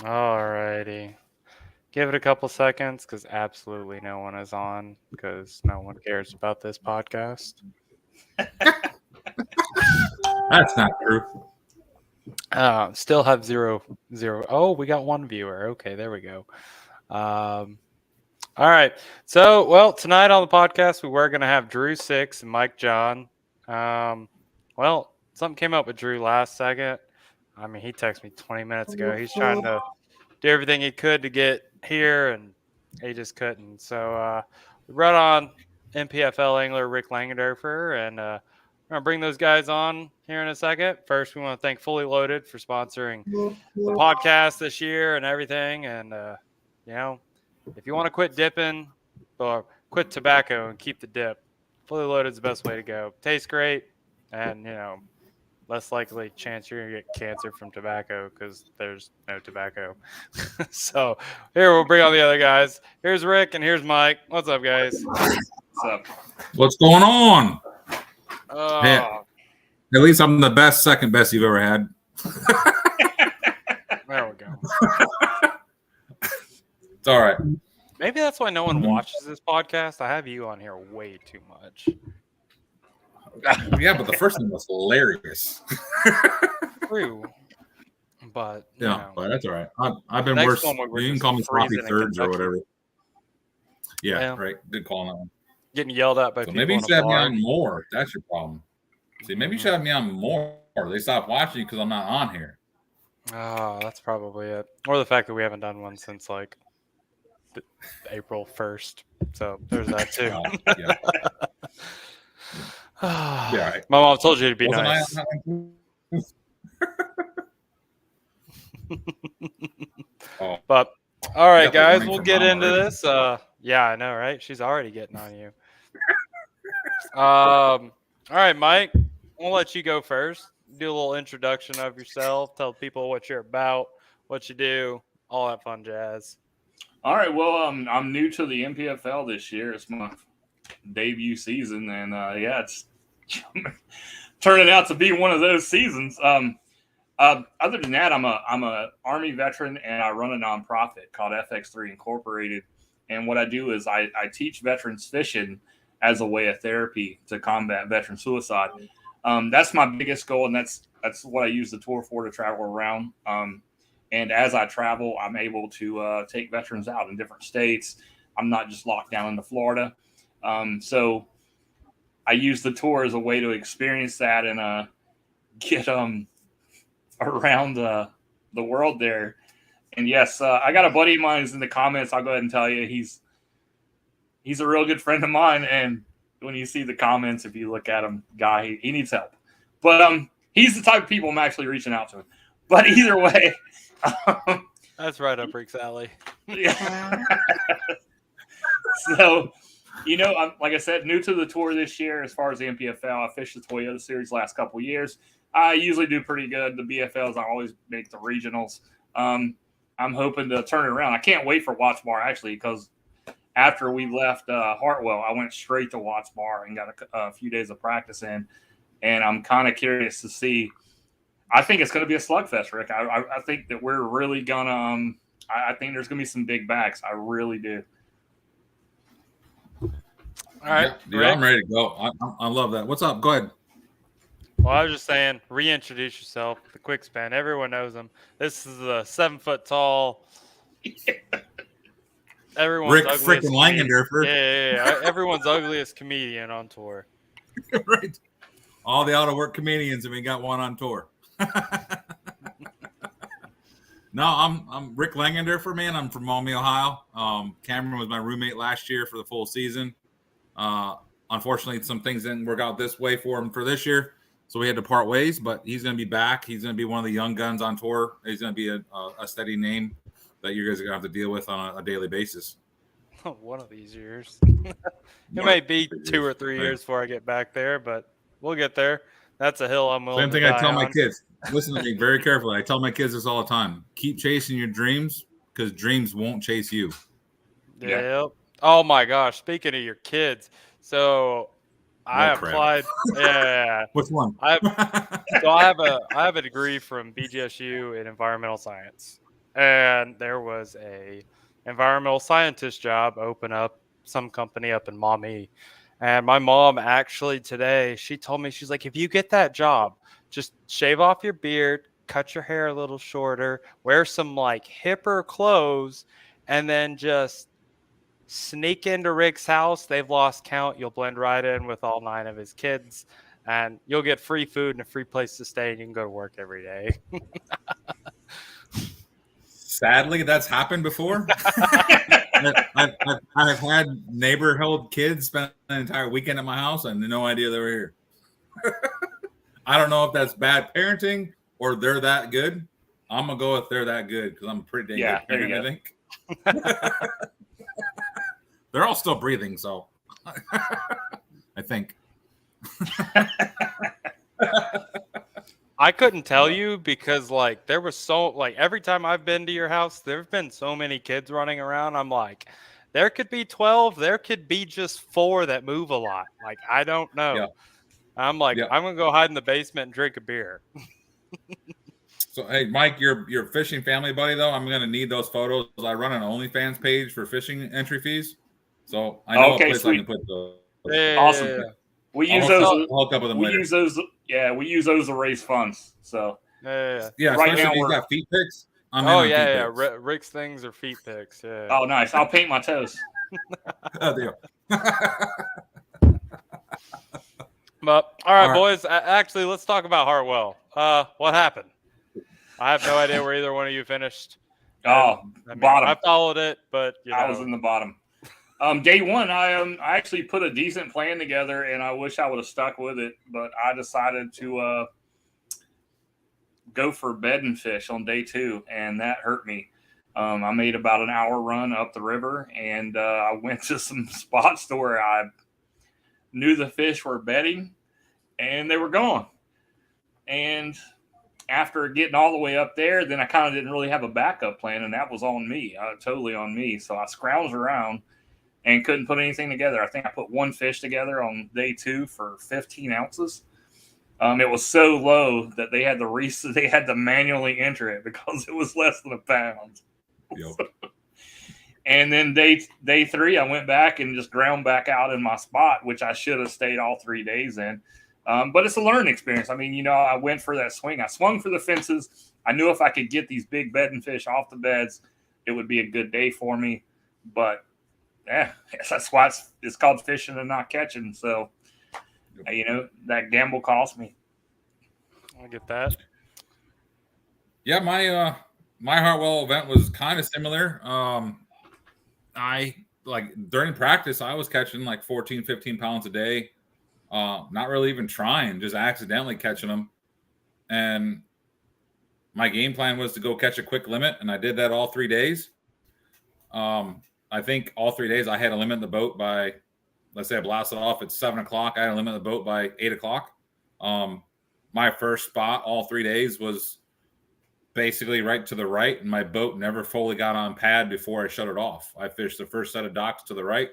All righty. Give it a couple seconds because absolutely no one is on because no one cares about this podcast. That's not true. Still have zero. Oh, we got one viewer. Okay, there we go. All right. So, well, tonight on the podcast, we were going to have Drew Six and Mike John. Well, something came up with Drew last second. I mean, he texted me 20 minutes ago. He's trying to do everything he could to get here, and he just couldn't. So, we brought on NPFL angler Rick Langendorfer, and we're going to bring those guys on here in a second. First, we want to thank Fully Loaded for sponsoring the podcast this year and everything. And, if you want to quit dipping or quit tobacco and keep the dip, Fully Loaded is the best way to go. Tastes great, and less likely chance you're gonna get cancer from tobacco because there's no tobacco. So here we'll bring on the other guys. Here's Rick and here's Mike. What's up, guys? What's up? What's going on? Hey, Oh, at least I'm the best, second best you've ever had. there we go. It's all right. Maybe that's why no one watches this podcast. I have you on here way too much. Yeah, but the first one was hilarious. True. But but that's all right. I've been next worse. one we were You can just call me sloppy freezing in thirds or Kentucky. whatever. Yeah, Yeah. right. Good call on that one. getting yelled at by So people. maybe you in a should have me bar. on more. That's your problem. See, maybe you should have me on more. They stopped watching because I'm not on here. Oh, that's probably it. Or the fact that we haven't done one since like April 1st. So there's that too. Yeah. Yeah, right. My mom told you to be Wasn't I nice. on that one? Oh, But all right, got the guys, ring we'll from get Mom into already. this. Yeah, I know, right? She's already getting on you. All right, Mike, we'll let you go first. Do a little introduction of yourself. Tell people what you're about, what you do, all that fun jazz. All right. Well, I'm new to the NPFL this year. It's my debut season, and it's turning out to be one of those seasons. Other than that, I'm a Army veteran, and I run a nonprofit called FX3 Incorporated. And what I do is I teach veterans fishing as a way of therapy to combat veteran suicide. That's my biggest goal, and that's what I use the tour for, to travel around. And as I travel, I'm able to take veterans out in different states. I'm not just locked down into Florida. So I use the tour as a way to experience that and get around the world there. And yes, I got a buddy of mine who's in the comments. I'll go ahead and tell you he's a real good friend of mine. And when you see the comments, if you look at him, guy, he needs help. But he's the type of people I'm actually reaching out to. But either way, That's right up Rick's alley. yeah. So, I'm, like I said, new to the tour this year as far as the NPFL. I fished the Toyota Series last couple of years. I usually do pretty good. The BFLs, I always make the regionals. I'm hoping to turn it around. I can't wait for Watts Bar, actually, because after we left Hartwell, I went straight to Watts Bar and got a few days of practice in. And I'm kind of curious to see. I think it's going to be a slugfest, Rick. I think that we're really going to I think there's going to be some big backs. I really do. All right, Yeah, dude, Rick. I'm ready to go. I love that. What's up? Go ahead. Well, I was just saying, reintroduce yourself. The quick span, everyone knows him. This is a 7 foot tall. Everyone's Rick ugliest frickin' comedian. Langendorfer. Yeah. Everyone's ugliest comedian on tour. Right. All the out of work comedians, and we got one on tour. No, I'm Rick Langendorfer, man. I'm from Maumee, Ohio. Cameron was my roommate last year for the full season. Unfortunately, some things didn't work out this way for him for this year, so we had to part ways. But he's going to be back. He's going to be one of the young guns on tour. He's going to be a steady name that you guys are going to have to deal with on a daily basis. One of these years. It may be 2 or 3 years before I get back there, but we'll get there. That's a hill I'm willing Same to thing die I tell my on. kids. Listen to me very carefully. I tell my kids this all the time. Keep chasing your dreams because dreams won't chase you. Yep. Oh my gosh. Speaking of your kids, so I crap. applied. Yeah. Which one? I have a degree from BGSU in environmental science, and there was a environmental scientist job open up, some company up in Maumee. And my mom actually today, she told me, she's like, if you get that job, just shave off your beard, cut your hair a little shorter, wear some like hipper clothes, and then just sneak into Rick's house. They've lost count. You'll blend right in with all 9 of his kids, and you'll get free food and a free place to stay, and you can go to work every day. Sadly, that's happened before. I've had neighborhood kids spend an entire weekend at my house and no idea they were here. I don't know if that's bad parenting or they're that good. I'm gonna go with they're that good because I'm a pretty dang good parent, I think. They're all still breathing, so I think. I couldn't tell you because like there was so like every time I've been to your house, there've been so many kids running around. I'm like, there could be 12, there could be just 4 that move a lot. Like I don't know. Yeah. I'm like, Yeah. I'm gonna go hide in the basement and drink a beer. So hey, Mike, your fishing family buddy though. I'm gonna need those photos. I run an OnlyFans page for fishing entry fees, so I know a place I can put those. Yeah. Awesome. We use those. I'll hook up with them later. Use those. Yeah, we use those to raise funds. So Yeah. Right especially now if he's we're- got feet pics. Yeah. Rick's things are feet pics. Yeah. Oh, nice. I'll paint my toes. Oh, deal. But all right, All right. boys. Actually, let's talk about Hartwell. What happened? I have no idea where either one of you finished. Oh, bottom. I followed it, but I was in the bottom. Day one, I actually put a decent plan together, and I wish I would have stuck with it. But I decided to go for bed and fish on day 2, and that hurt me. I made about an hour run up the river, and I went to some spots to where I knew the fish were bedding, and they were gone. And after getting all the way up there, then I kind of didn't really have a backup plan, and that was on me, totally on me. So I scrounged around and couldn't put anything together. I think I put 1 fish together on day 2 for 15 ounces. It was so low that they had to manually enter it because it was less than a pound. Yep. And then day 3, I went back and just ground back out in my spot, which I should have stayed all 3 days in. But it's a learning experience. I mean, I went for that swing. I swung for the fences. I knew if I could get these big bedding fish off the beds, it would be a good day for me. But yeah, that's why it's called fishing and not catching. So, that gamble cost me. I get that. Yeah, my Hartwell event was kind of similar. I during practice, I was catching like 14, 15 pounds a day. Not really even trying, just accidentally catching them. And my game plan was to go catch a quick limit, and I did that all 3 days. I think all 3 days I had a limit in the boat by, let's say I blasted off at 7 o'clock. I had a limit in the boat by 8 o'clock. My first spot all 3 days was basically right to the right, and my boat never fully got on pad before I shut it off. I fished the first set of docks to the right.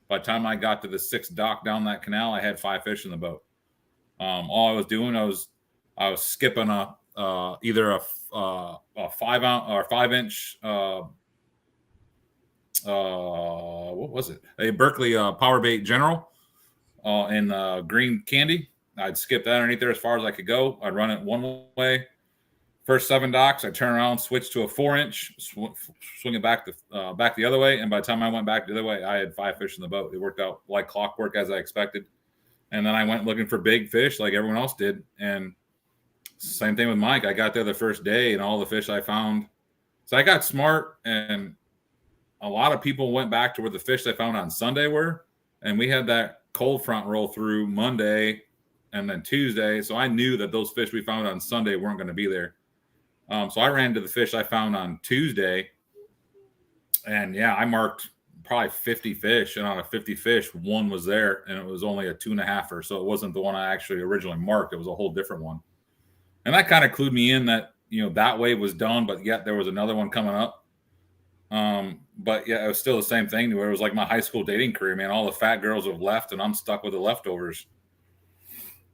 By the time I got to the 6th dock down that canal, I had 5 fish in the boat. All I was doing, I was skipping either a 5 ounce or 5 inch. What was it? A Berkeley power bait general in green candy. I'd skip that underneath there as far as I could go. I'd run it one way. First 7 docks, I turn around, switch to a 4-inch, swing it back the other way. And by the time I went back the other way, I had 5 fish in the boat. It worked out like clockwork as I expected. And then I went looking for big fish like everyone else did. And same thing with Mike. I got there the first day and all the fish I found. So I got smart, and a lot of people went back to where the fish they found on Sunday were. And we had that cold front roll through Monday and then Tuesday. So I knew that those fish we found on Sunday weren't going to be there. So I ran to the fish I found on Tuesday, and yeah, I marked probably 50 fish, and on a 50 fish, 1 was there, and it was only a 2.5-er, so it wasn't the one I actually originally marked. It was a whole different one, and that kind of clued me in that that wave was done, but yet there was another one coming up. But yeah, it was still the same thing where it was like my high school dating career, man. All the fat girls have left, and I'm stuck with the leftovers.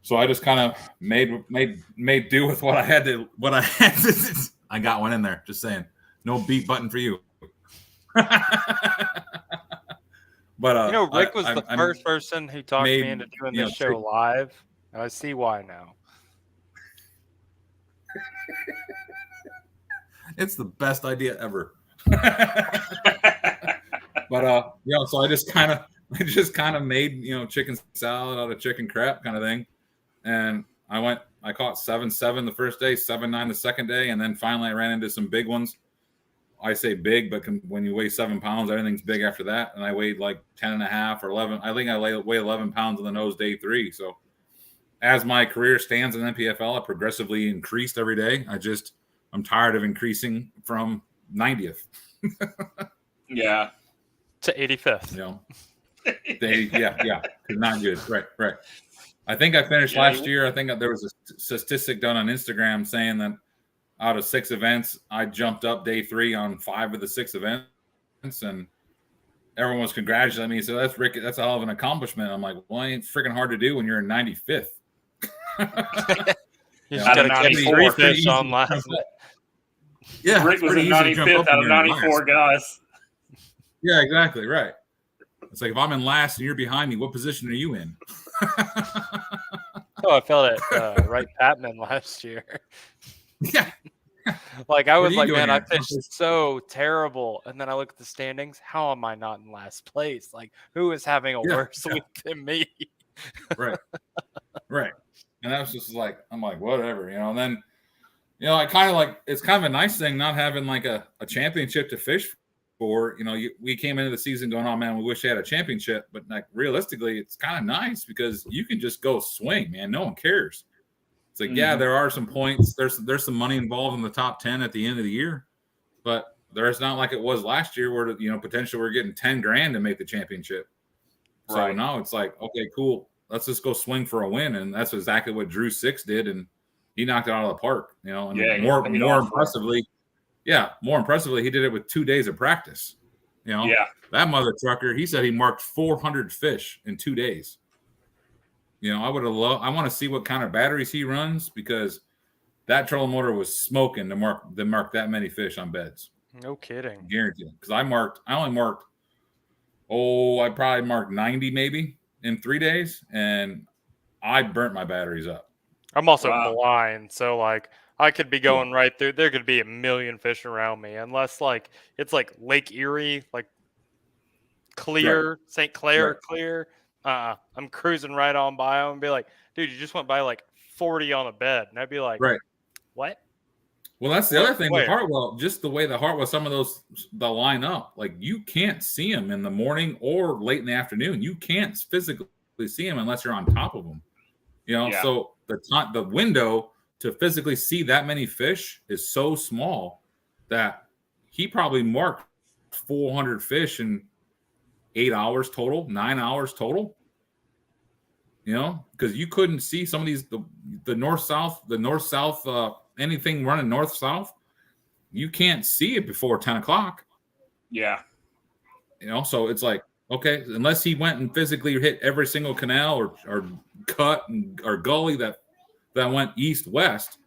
So I just kind of made do with what I had to. I got one in there. Just saying. No beat button for you. But Rick was the first person who talked me into doing this show live. And I see why now. It's the best idea ever. But so I just kind of made chicken salad out of chicken crap kind of thing, and I caught 7.7 the first day, 7.9 the second day, and then finally I ran into some big ones. I say big, but when you weigh 7 pounds, everything's big after that. And I weighed like 10.5 or 11. I think I weigh 11 pounds on the nose day 3. So as my career stands in NPFL, I progressively increased every day. I'm tired of increasing from 90th. Yeah. To 85th. Yeah. Not good. Right. I think I finished last year. I think there was a statistic done on Instagram saying that out of 6 events, I jumped up day 3 on 5 of the 6 events, and everyone was congratulating me. So that's Rick. That's a hell of an accomplishment. I'm like, well, it ain't freaking hard to do when you're in 95th. You just got to catch 3 fish on last. Yeah, Rick was in 95th out of 94 guys. Yeah, exactly. Right. It's like if I'm in last and you're behind me, what position are you in? I felt it right Patman last year. Yeah. Like I was like, man, I fished so terrible. And then I look at the standings. How am I not in last place? Like, who is having a worse week than me? Right. And that was just like, I'm like, whatever, and then, I kind of like, it's kind of a nice thing not having like a championship to fish for. We came into the season going, oh man, we wish we had a championship. But like realistically, it's kind of nice because you can just go swing, man. No one cares. It's like, yeah, there are some points. There's some money involved in the top 10 at the end of the year, but there's not like it was last year where potentially we're getting 10 grand to make the championship. So now it's like, okay, cool. Let's just go swing for a win, and that's exactly what Drew Six did, and he knocked it out of the park. And more impressively, he did it with 2 days of practice. That mother trucker, he said he marked 400 fish in 2 days. I want to see what kind of batteries he runs because that trolling motor was smoking to mark that many fish on beds. No kidding. Guaranteed. Because I probably marked 90 maybe in 3 days, and I burnt my batteries up. I'm also blind, so like I could be going right through. There could be a million fish around me, unless like it's like Lake Erie, like clear, St. Clair clear. I'm cruising right on by them and be like, dude, you just went by like 40 on a bed. And I'd be like, what? Well, that's the other thing. The Hartwell, just the way the Hartwell, some of those, the line up, like you can't see them in the morning or late in the afternoon. You can't physically see them unless you're on top of them. So the window to physically see that many fish is so small that he probably marked 400 fish in 8 hours total, 9 hours total. Because you couldn't see some of these the north-south, anything running north-south, you can't see it before 10 o'clock. Yeah. So it's like, okay, unless he went and physically hit every single canal or cut or gully that went east-west,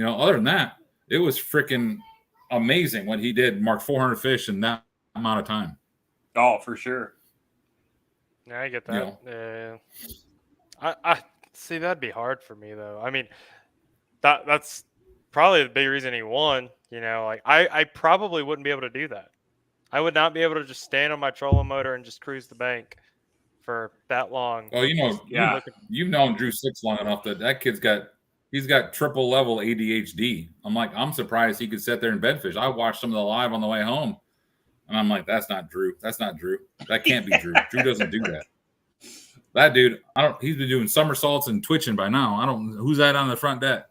other than that, it was freaking amazing what he did, mark 400 fish in that amount of time. Oh, for sure. Yeah, I get that. I see that'd be hard for me though. I mean, that's probably the big reason he won. Like I probably wouldn't be able to do that. I would not be able to just stand on my trolling motor and just cruise the bank for that long. Well, you've known Drew Six long enough that kid's got triple level ADHD. I'm surprised he could sit there and bedfish. I watched some of the live on the way home. And I'm like, that's not Drew. That's not Drew. That can't be Drew. Drew doesn't do that. That dude, he's been doing somersaults and twitching by now. Who's that on the front deck?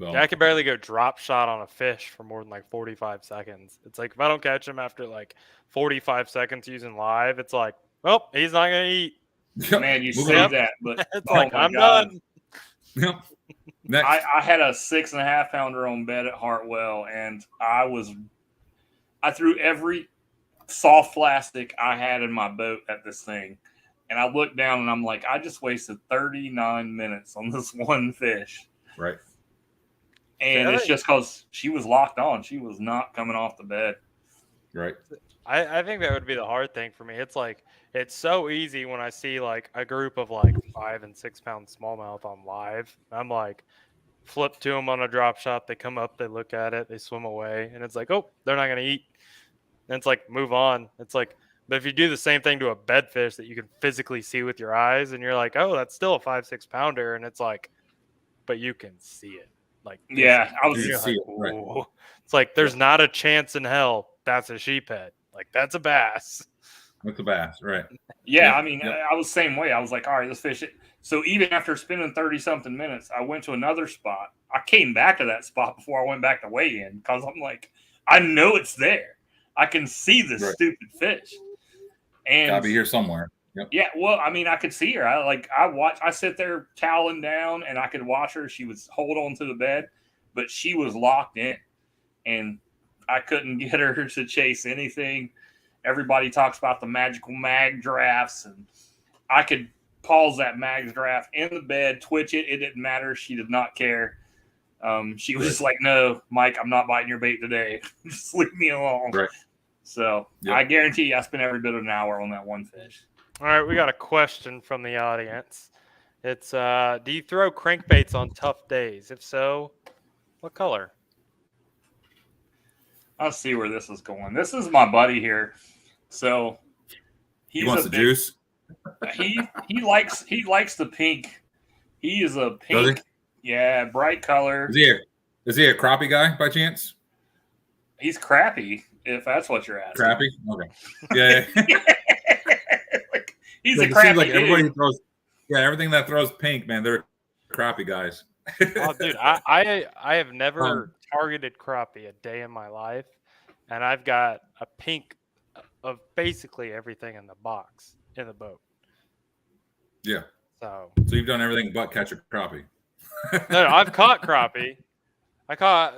I can barely go drop shot on a fish for more than like 45 seconds. It's like, if I don't catch him after like 45 seconds using live, it's like, well, he's not going to eat. Man, you say that, but it's like, I'm done. Yep. I had a 6.5 pounder on bed at Hartwell, and I threw every soft plastic I had in my boat at this thing. And I looked down and I'm like, I just wasted 39 minutes on this one fish. Right. And See, it's just because she was locked on. She was not coming off the bed. Right. I think that would be the hard thing for me. It's like it's so easy when I see like a group of like 5 and 6 pound smallmouth on live. I'm like, flip to them on a drop shot. They come up, they look at it, they swim away, and it's like, oh, they're not gonna eat. And it's like move on. It's like, but if you do the same thing to a bedfish that you can physically see with your eyes, and you're like, oh, that's still a 5-6 pounder, and it's like, but you can see it. Like Yeah, I You was. can see it. Right. ooh. It's like there's not a chance in hell that's a sheephead. Like that's a bass. With the bass. Right. Yeah, Yep, I mean, yep. I was the same way. I was like, all right, let's fish it. So even after spending 30 something minutes, I went to another spot. I came back to that spot before I went back to weigh in because I'm like, I know it's there. I can see this Right. stupid fish. And Gotta be here somewhere. Yep. yeah, well, I mean, I could see her. I sit there toweling down and I could watch her. She was hold on to the bed, but she was locked in and I couldn't get her to chase anything. Everybody talks about the magical mag drafts, and I could pause that mag draft in the bed, twitch it. It didn't matter. She did not care. She was just like, no, Mike, I'm not biting your bait today. Just leave me alone. Right. So Yep. I guarantee you I spent every bit of an hour on that one fish. All right, we got a question from the audience. It's do you throw crankbaits on tough days? If so, what color? I'll see where this is going. This is my buddy here. So He wants the juice. He likes the pink. He is a Does pink. Yeah, bright color. Is he a crappie guy by chance? He's crappy, if that's what you're asking. Crappie? Okay. Yeah. Like, he's Like, a it crappy seems like dude. everybody throws. Yeah, everything that throws pink, man, they're crappie guys. Oh, dude, I have never targeted crappie a day in my life, and I've got a pink of basically everything in the box in the boat. Yeah. So you've done everything but catch a crappie. no, I've caught crappie. I caught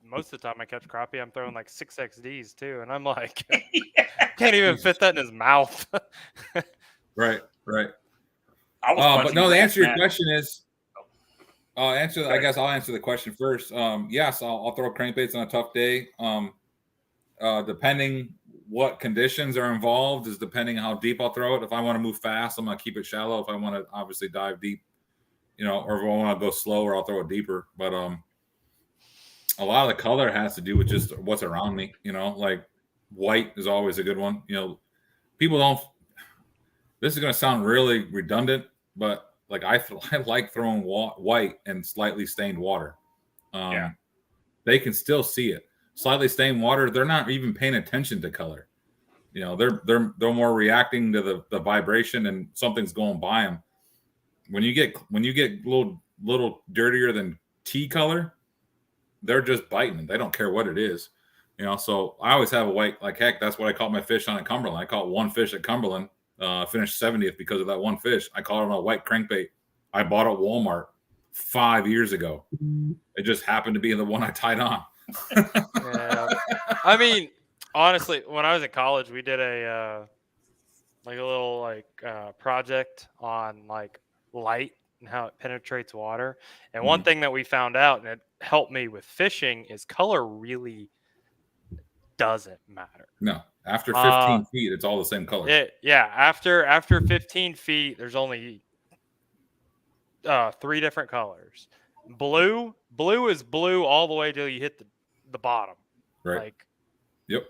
most of the time I catch crappie. I'm throwing like 6XDs too, and I'm like, can't even fit that in his mouth. Right. I was But no, the answer to your Matt. question is. I guess I'll answer the question first. Yes, I'll throw crankbaits on a tough day. Depending what conditions are involved is depending how deep I'll throw it. If I want to move fast, I'm gonna keep it shallow. If I want to obviously dive deep, or if I want to go slower, I'll throw it deeper. But a lot of the color has to do with just what's around me. Like white is always a good one. People don't. This is gonna sound really redundant, but like I like throwing white and slightly stained water. Yeah. They can still see it. Slightly stained water, they're not even paying attention to color. They're more reacting to the vibration and something's going by them. When you get little dirtier than tea color, they're just biting. They don't care what it is. So I always have a white. Like heck, that's what I caught my fish on at Cumberland. I caught one fish at Cumberland. Finished 70th because of that one fish. I caught it on a white crankbait. I bought at Walmart 5 years ago. It just happened to be the one I tied on. Yeah. I mean, honestly, when I was in college, we did a little project on like light and how it penetrates water. And one thing that we found out, and it helped me with fishing, is color really doesn't matter. No, after 15 feet, it's all the same color. After 15 feet, there's only 3 different colors. Blue is blue all the way till you hit the bottom. Right. Like, yep.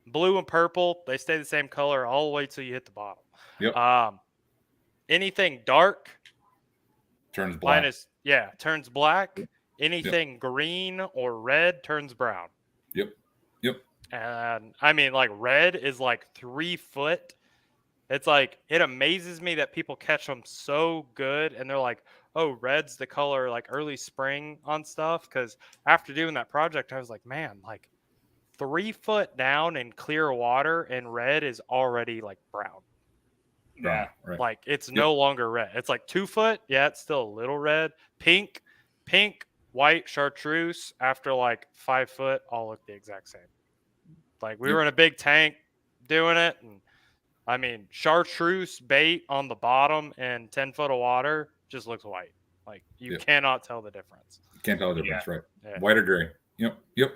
Blue and purple, they stay the same color all the way till you hit the bottom. Yep. Anything dark turns black. Turns black. Anything green or red turns brown. Yep. And I mean, like red is like 3 foot. It's like, it amazes me that people catch them so good and they're like, oh, red's the color like early spring on stuff. Because after doing that project, I was like, man, like 3 foot down in clear water and red is already like brown. Yeah. Right. Like it's no longer red. It's like 2 foot. Yeah, it's still a little red. Pink, white, chartreuse after like 5 foot all look the exact same. Like we were in a big tank doing it, and I mean chartreuse bait on the bottom and 10 foot of water just looks white. Like you cannot tell the difference. Can't tell the difference, right? Yeah. White or gray. Yep. Yep.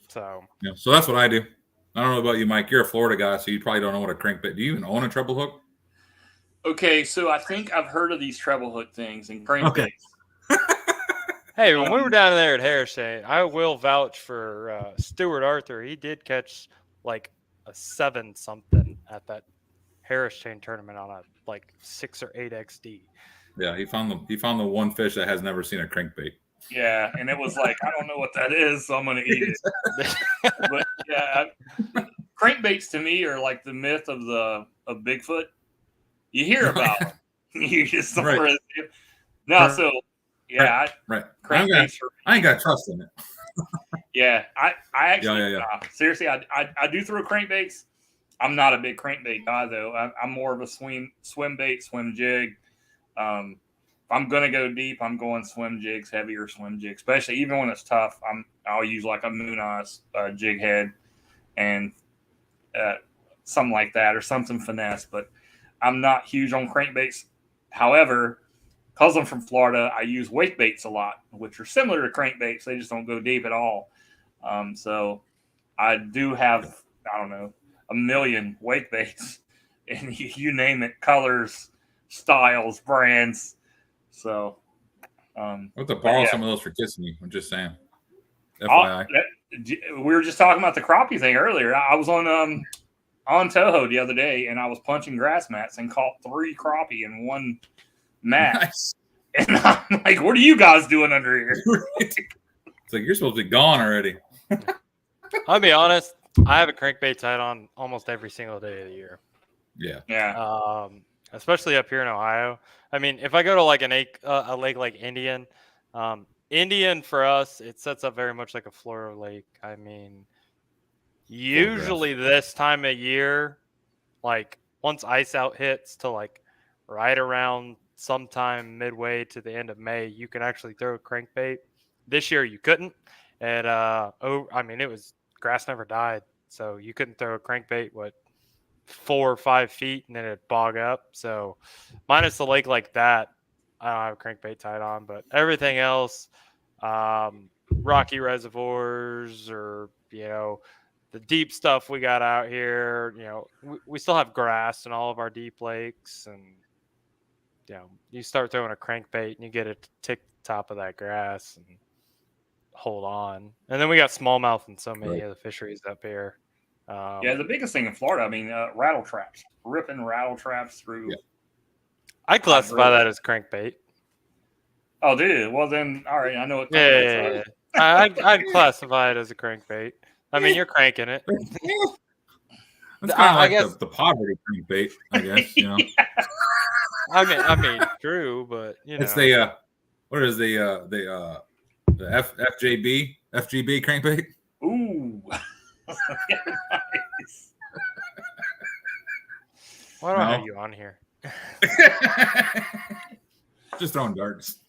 So So that's what I do. I don't know about you, Mike. You're a Florida guy, so you probably don't know what a crankbait. Do you even own a treble hook? Okay, so I think I've heard of these treble hook things and crankbaits. Hey, when we were down there at Harris Chain, I will vouch for Stuart Arthur. He did catch like a 7-something at that Harris Chain tournament on a like 6 or 8 XD. Yeah, he found the one fish that has never seen a crankbait. Yeah, and it was like, I don't know what that is, so I'm going to eat it. But yeah, crankbaits to me are like the myth of Bigfoot. You hear about them. You just don't really see them. No, so yeah, right. Crankbaits I ain't got trust in it. Yeah, I actually seriously, I do throw crankbaits. I'm not a big crankbait guy though. I'm more of a swim bait, swim jig. If I'm gonna go deep, I'm going swim jigs, heavier swim jigs, especially even when it's tough. I'll use like a moon eyes jig head and something like that or something finesse. But I'm not huge on crankbaits. However, because I'm from Florida, I use wake baits a lot, which are similar to crankbaits. They just don't go deep at all. So I do have, I don't know, a million wake baits, and you name it, colors, styles, brands. So I have to borrow some of those for kissing you. I'm just saying. FYI. We were just talking about the crappie thing earlier. I was on Toho the other day, and I was punching grass mats and caught 3 crappie in one mat. Nice. And I'm like, what are you guys doing under here? It's like you're supposed to be gone already. I'll be honest. I have a crankbait tied on almost every single day of the year. Yeah. Especially up here in Ohio. I mean, if I go to like a lake like Indian, Indian for us, it sets up very much like a Florida lake. I mean, usually this time of year, like once ice out hits to like right around sometime midway to the end of May, you can actually throw a crankbait. This year you couldn't. And I mean, it was grass never died, so you couldn't throw a crankbait 4 or 5 feet and then it'd bog up. So minus the lake like that, I don't have a crankbait tied on, but everything else, rocky reservoirs or the deep stuff we got out here, we still have grass in all of our deep lakes, and you start throwing a crankbait and you get it to tick the top of that grass and hold on. And then we got smallmouth and so many of the fisheries up here. The biggest thing in Florida, I mean, rattle traps, ripping rattle traps through. Yeah. I classify that as crankbait. Oh, do you? Well, then, all right, I know what. Yeah. I'd classify it as a crankbait. I mean, you're cranking it. That's kind of like guess, the poverty crankbait, I guess. Yeah. I mean, true, but it's the what is the FGB crankbait? Ooh. Nice. Why do I have you on here? Just throwing darts.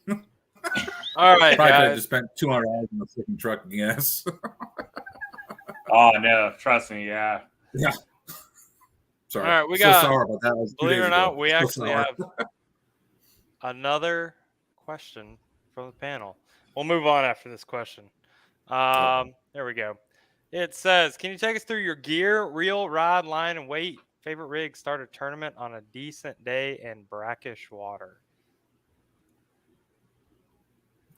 All right, probably guys. just spent $200 on a freaking truck of gas. Oh no, trust me, yeah. Sorry. All right, we got. So sorry about that. Believe it or not, we actually have another question from the panel. We'll move on after this question. There we go. It says, can you take us through your gear, reel, rod, line, and weight? Favorite rig, start a tournament on a decent day and brackish water.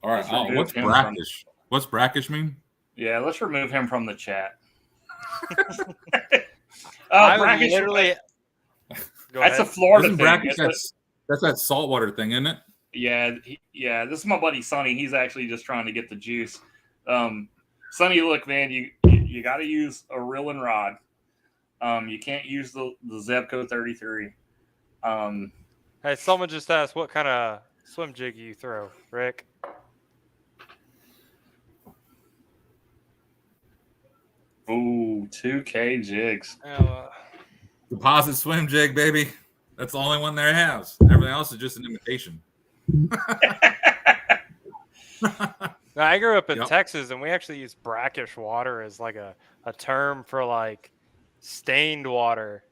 All right. What's brackish? What's brackish mean? Yeah, let's remove him from the chat. Brackish. Literally. That's a Florida thing. Brackish, that's that saltwater thing, isn't it? Yeah. This is my buddy Sonny. He's actually just trying to get the juice. Sonny, look, man, you got to use a reel and rod. You can't use the Zebco 33. Hey, someone just asked what kind of swim jig you throw, Rick. Ooh, 2K jigs. Deposit swim jig, baby. That's the only one there has. Everything else is just an imitation. I grew up in Texas, and we actually use brackish water as like a term for like stained water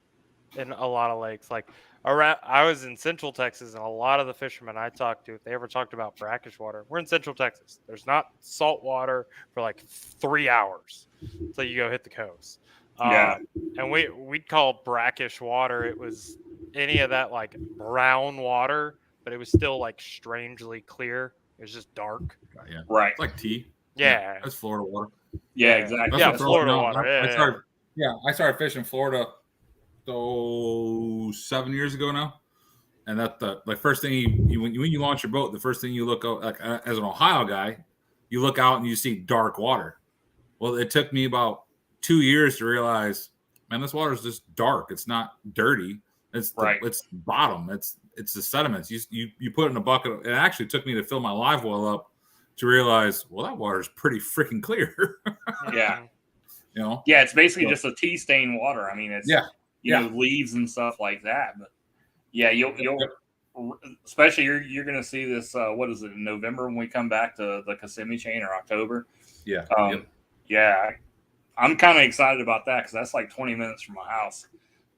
in a lot of lakes. Like I was in Central Texas, and a lot of the fishermen I talked to, if they ever talked about brackish water, we're in Central Texas. There's not salt water for like 3 hours until you go hit the coast. Yeah. And we'd call brackish water. It was any of that like brown water, but it was still like strangely clear. It was just dark. Yeah. Right. It's like tea. Yeah. That's Florida water. Yeah, exactly. Yeah, That's what Florida throws me water. off. I started fishing Florida 7 years ago now. And that the like first thing when you launch your boat, the first thing you look out, like as an Ohio guy, you look out and you see dark water. Well, it took me about 2 years to realize, man, this water is just dark. It's not dirty. It's it's bottom. It's the sediments. You put it in a bucket. It actually took me to fill my live well up to realize, well, that water is pretty freaking clear. Yeah. You know. Yeah, it's basically just a tea stained water. I mean, it's you know, leaves and stuff like that. But yeah, you'll especially you're going to see this. What is it, in November when we come back to the Kissimmee chain, or October? Yeah. Yeah, I'm kind of excited about that because that's like 20 minutes from my house.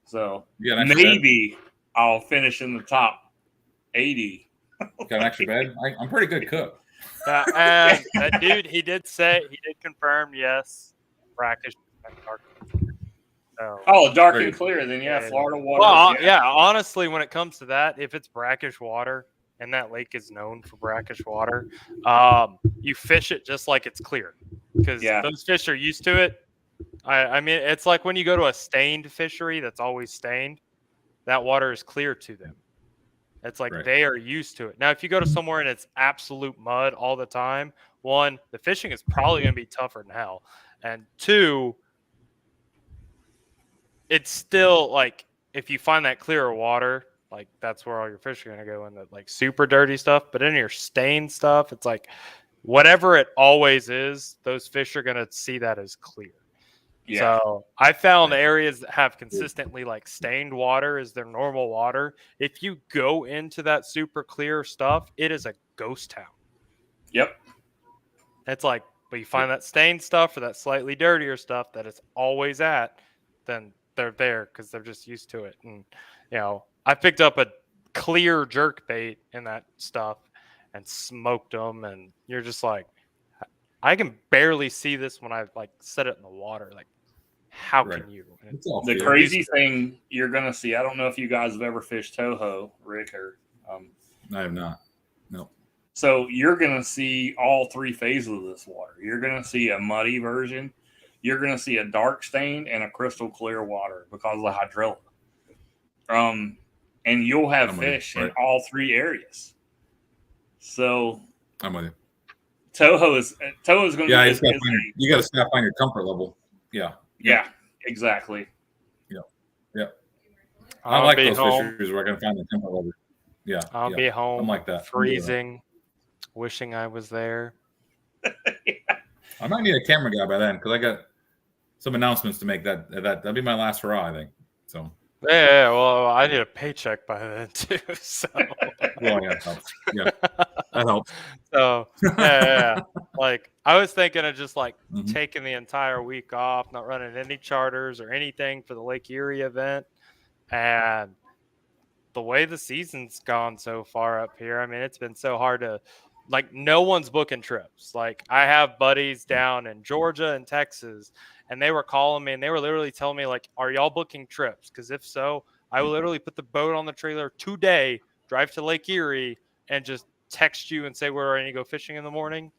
So maybe I'll finish in the top 80. Got an extra bed? I'm pretty good cook. And that dude, he did confirm, yes, brackish and dark. So, dark and clear. Then Florida water. Well, honestly, when it comes to that, if it's brackish water and that lake is known for brackish water, you fish it just like it's clear because those fish are used to it. I mean, it's like when you go to a stained fishery that's always stained, that water is clear to them. It's like they are used to it. Now, if you go to somewhere and it's absolute mud all the time, one, the fishing is probably going to be tougher than hell. And two, it's still like if you find that clearer water, like that's where all your fish are going to go in the like super dirty stuff. But in your stained stuff, it's like whatever it always is, those fish are going to see that as clear. Yeah. So I found areas that have consistently like stained water as their normal water. If you go into that super clear stuff, it is a ghost town. Yep. It's like, but you find that stained stuff or that slightly dirtier stuff that it's always at, then they're there because they're just used to it. And, you know, I picked up a clear jerk bait in that stuff and smoked them. And you're just like, I can barely see this when I like set it in the water. Like, how can you? The crazy thing you're going to see, I don't know if you guys have ever fished Toho, Rick, or I have not. No. So you're going to see all three phases of this water. You're going to see a muddy version. You're going to see a dark stain and a crystal clear water because of the hydrilla. And you'll have fish in all three areas. So I'm with you. Toho is going to be you got to step on your comfort level. Yeah. Yeah, exactly. Yeah. I like those fishers where I can find the comfort level. Yeah. I'll be home. I'm like that. Freezing, wishing I was there. I might need a camera guy by then because I got some announcements to make. That'd be my last hurrah, I think. So. Yeah, well, I need a paycheck by then too. So. Well, yeah, that helps. Yeah, that helps. So, yeah. Like, I was thinking of just like taking the entire week off, not running any charters or anything for the Lake Erie event. And the way the season's gone so far up here, I mean, it's been so hard to, like, no one's booking trips. Like, I have buddies down in Georgia and Texas, and they were calling me and they were literally telling me, like, are y'all booking trips? Because if so, I will literally put the boat on the trailer today, drive to Lake Erie, and just text you and say where I need to go fishing in the morning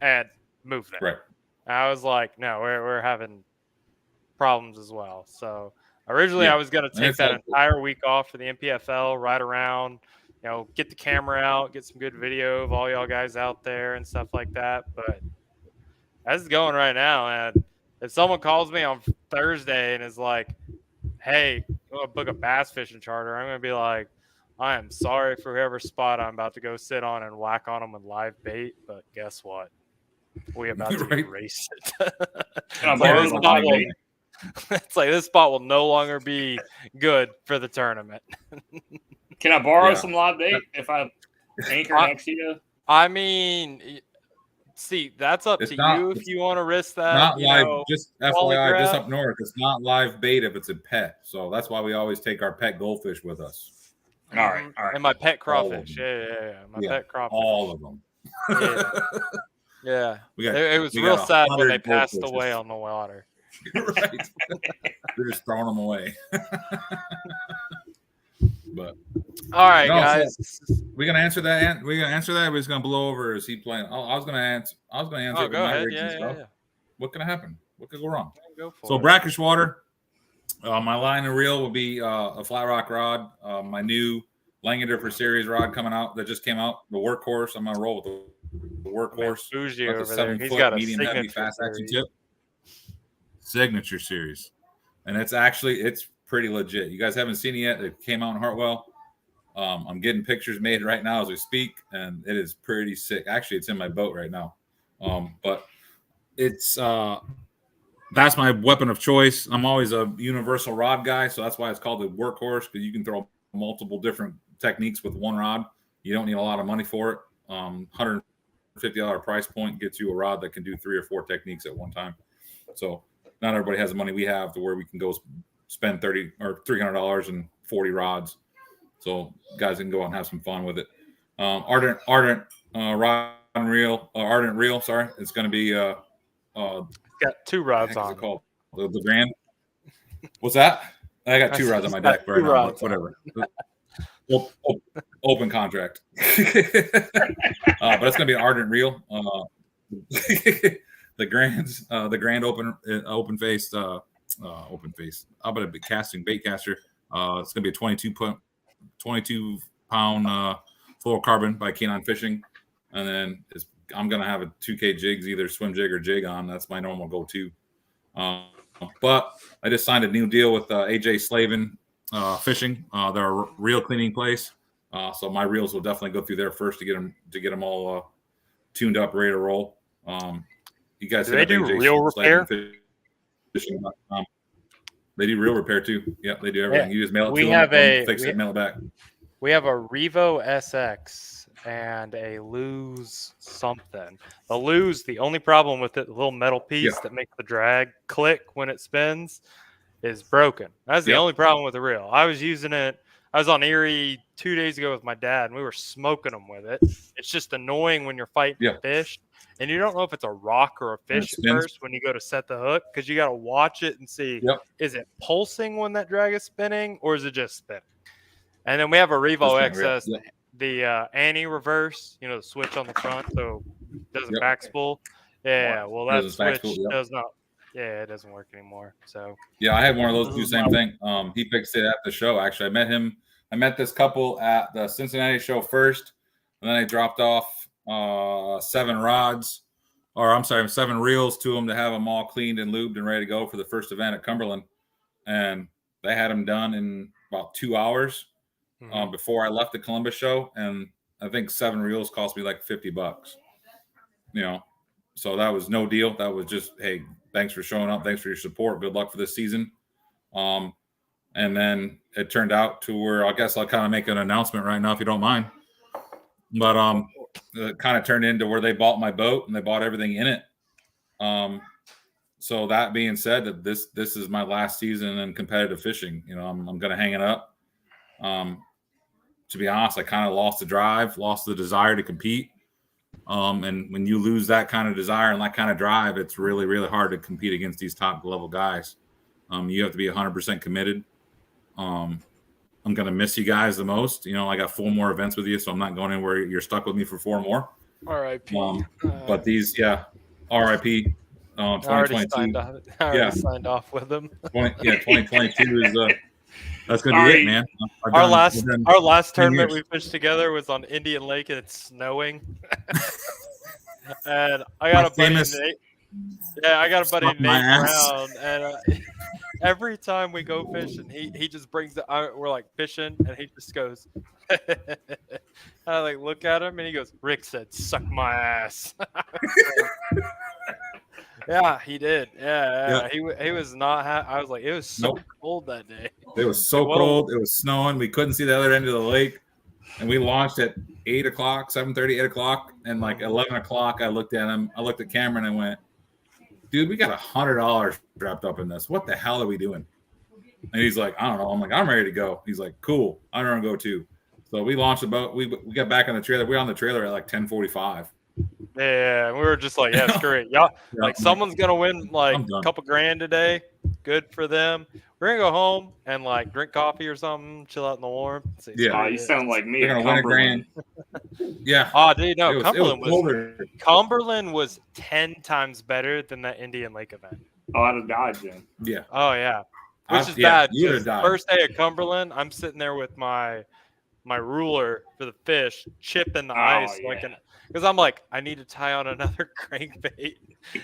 and move there. Right. And I was like, no, we're having problems as well. So originally I was going to take that entire week off for the NPFL, ride around, you know, get the camera out, get some good video of all y'all guys out there and stuff like that. But as it's going right now, and if someone calls me on Thursday and is like, hey, you want to book a bass fishing charter, I'm going to be like, I am sorry for whoever spot I'm about to go sit on and whack on them with live bait, but guess what? We about to erase it. It's like this spot will no longer be good for the tournament. Can I borrow some live bait if I anchor next to you? I mean, see, that's up to you if you want to risk that. Not live, just FYI, just up north, it's not live bait if it's a pet. So that's why we always take our pet goldfish with us. All right. And my pet All of crawfish. them. Yeah. My Yeah, pet crawfish. all of them. Yeah. We got. It was we real got sad when they 100 passed goldfishes. away on the water. Right. They're just throwing them away. But All right, No, guys. we gonna answer that. We gonna answer that. We're just gonna blow over. Is he playing? Oh, I was gonna answer. Oh, it with go my ahead. rigs and stuff. Yeah. What can happen? What could go wrong? Go for So it. brackish water. My line and reel will be a flat rock rod. My new Langander for series rod coming out that just came out. The workhorse. I'm gonna roll with the workhorse. Bougie Like a over there. 7 He's foot got a medium heavy signature fast action series. tip. Signature series, and it's pretty legit. You guys haven't seen it yet. It came out in Hartwell. I'm getting pictures made right now as we speak, and it is pretty sick. Actually, it's in my boat right now. But it's that's my weapon of choice. I'm always a universal rod guy, so that's why it's called the workhorse, because you can throw multiple different techniques with one rod. You don't need a lot of money for it. $150 price point gets you a rod that can do 3 or 4 techniques at one time. So not everybody has the money we have to where we can go spend $30 or $300 and 40 rods. So guys can go out and have some fun with it. Ardent rod and reel, Ardent reel. Sorry, it's going to be Got 2 rods what's on. it called? The Grand. What's that? I got 2 rods on my deck right now. Whatever. Open contract. But it's going to be an Ardent reel. The Grand open face. Open face. How about a big bait caster? It's going to be a 22 pound fluorocarbon by Keenon Fishing, and then I'm going to have a 2K jigs, either swim jig or jig on. That's my normal go-to. But I just signed a new deal with AJ Slavin Fishing. They're a reel cleaning place, so my reels will definitely go through there first to get them all tuned up, ready to roll. You guys, do they do reel repair? Fishing.com. They do reel repair too. Yeah, they do everything. You just mail it to them, fix it, mail it back. We have a Revo SX and a Lose something. The Lose, the only problem with it, the little metal piece that makes the drag click when it spins, is broken. That's the only problem with the reel. I was using it. I was on Erie 2 days ago with my dad, and we were smoking them with it. It's just annoying when you're fighting fish, and you don't know if it's a rock or a fish at first when you go to set the hook, because you got to watch it and see, is it pulsing when that drag is spinning, or is it just spinning? And then we have a Revo XS, the anti-reverse, the switch on the front, so it doesn't back spool. Yeah, well, that switch does not. Yeah, it doesn't work anymore. So I had one of those do same thing. He fixed it at the show. Actually, I met this couple at the Cincinnati show first, and then I dropped off 7 reels to them to have them all cleaned and lubed and ready to go for the first event at Cumberland. And they had them done in about 2 hours before I left the Columbus show. And I think 7 reels cost me like $50. So that was no deal. That was just, hey, thanks for showing up. Thanks for your support. Good luck for this season. And then it turned out to where I guess I'll kind of make an announcement right now, if you don't mind. But it kind of turned into where they bought my boat and they bought everything in it. So that being said, that this is my last season in competitive fishing. I'm going to hang it up. To be honest, I kind of lost the drive, lost the desire to compete. And when you lose that kind of desire and that kind of drive, it's really, really hard to compete against these top level guys. You have to be 100% committed. I'm going to miss you guys the most. I got 4 more events with you, so I'm not going anywhere. You're stuck with me for 4 more. R.I.P. But these, R.I.P. 2022. I already signed off with them. 2022 is that's going to be it, man. Our last tournament we fished together was on Indian Lake, and it's snowing. And I got a buddy Nate. Yeah, I got a buddy Nate Brown, and every time we go fishing, he just brings it. We're like fishing, and he just goes. I look at him, and he goes, "Rick said, suck my ass." Yeah, he did. Yeah. He was not. I was like, it was so cold that day. It was so cold. It was snowing. We couldn't see the other end of the lake, and we launched at 8 o'clock, 7:30, 8 o'clock, and like 11 o'clock. I looked at him. I looked at Cameron and went, "Dude, we got $100 wrapped up in this. What the hell are we doing?" And he's like, "I don't know." I'm like, "I'm ready to go." He's like, "Cool. I'm gonna go too." So we launched the boat. We got back on the trailer. We were on the trailer at like 10:45. Yeah, we were just like, yeah, screw it. Y'all, like someone's gonna win like a couple grand today. Good for them. We're gonna go home and like drink coffee or something, chill out in the warmth. Yeah, you sound like me. They're gonna win a grand. Yeah. Oh, dude, no, Cumberland was 10 times better than that Indian Lake event. Oh, I'd have died then. Yeah. Oh yeah, which is bad. You would have died. First day at Cumberland, I'm sitting there with my ruler for the fish, chipping the ice, because I'm like, I need to tie on another crankbait,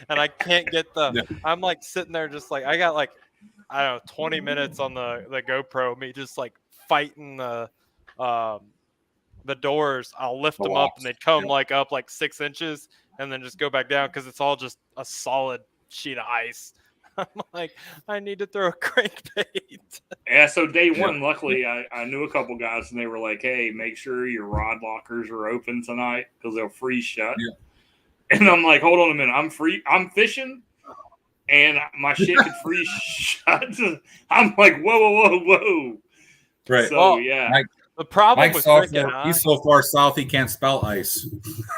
and I can't get the. Yeah. I'm like sitting there, just like I got like, I don't know, 20 minutes on the GoPro, me just like fighting the doors. I'll lift them up, and they'd come like up like 6 inches, and then just go back down because it's all just a solid sheet of ice. I'm like, I need to throw a crankbait. Yeah, so day one, luckily, I knew a couple guys, and they were like, hey, make sure your rod lockers are open tonight because they'll freeze shut. Yeah. And I'm like, hold on a minute. I'm fishing, and my shit could freeze shut. I'm like, whoa. Right. So, yeah. The problem with Rick and I, he's so far south he can't spell ice.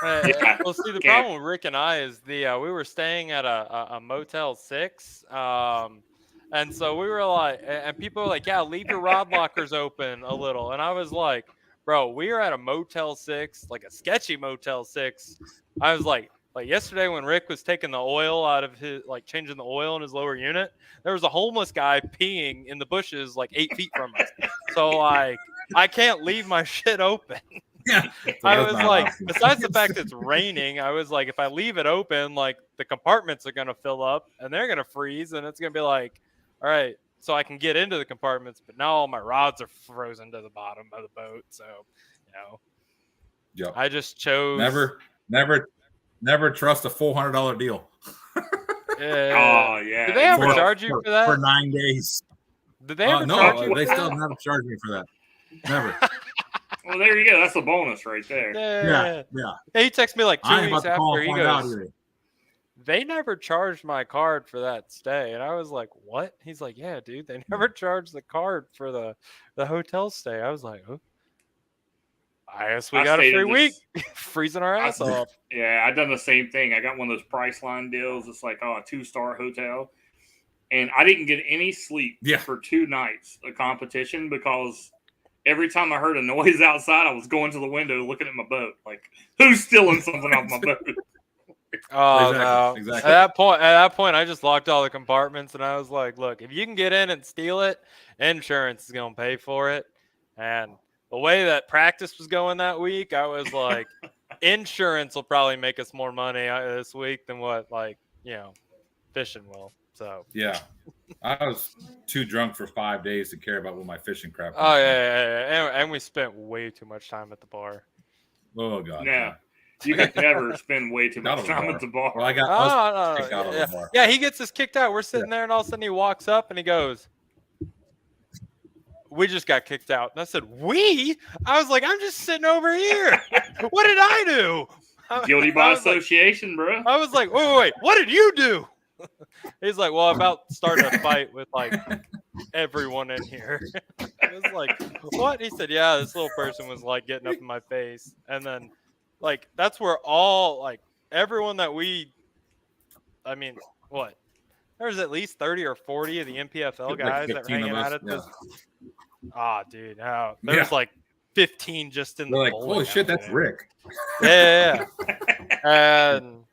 Well, see, the problem with Rick and I is we were staying at a Motel 6, and so we were like, and people were like, yeah, leave your rod lockers open a little, and I was like, bro, we are at a Motel 6, like a sketchy Motel 6. I was like yesterday when Rick was taking the oil out of his, like changing the oil in his lower unit, there was a homeless guy peeing in the bushes like 8 feet from us. So like, I can't leave my shit open. Yeah. I was like, besides the fact it's raining, I was like, if I leave it open, like the compartments are going to fill up and they're going to freeze, and it's going to be like, all right, so I can get into the compartments, but now all my rods are frozen to the bottom of the boat. So, I just chose. Never trust a $400 deal. Yeah. Oh, yeah. Did they ever charge you for that? For 9 days. Did they ever charge you for they that? still never charged me for that. Never. Well, there you go. That's a bonus right there. Yeah. He texted me like 2 weeks after. He goes, out they never charged my card for that stay. And I was like, what? He's like, yeah, dude, they never charged the card for the hotel stay. I was like, oh. I guess we got a free week. Freezing our ass off. Yeah, I done the same thing. I got one of those Priceline deals. It's like, a 2-star hotel. And I didn't get any sleep for 2 nights of competition because every time I heard a noise outside, I was going to the window looking at my boat. Like, who's stealing something off my boat? Oh, no. Exactly. At that point, I just locked all the compartments, and I was like, look, if you can get in and steal it, insurance is going to pay for it. And the way that practice was going that week, I was like, insurance will probably make us more money this week than what, fishing will. So yeah, I was too drunk for 5 days to care about what my fishing crap. Oh yeah. And we spent way too much time at the bar. Oh god. Yeah, you could never spend way too much time at the bar. Well, I got kicked out of the bar. Yeah, he gets us kicked out. We're sitting there, and all of a sudden he walks up and he goes, "We just got kicked out." And I said, "We?" I was like, "I'm just sitting over here. What did I do?" Guilty by association, bro. I was like, wait, what did you do? He's like, well, I about started a fight with like everyone in here. I was like, what? He said, yeah, this little person was like getting up in my face. And then like, that's where everyone that there's at least 30 or 40 of the NPFL guys that were hanging out at this. Ah, dude. There's like 15 just in the like, holy shit, that's Rick. Yeah. And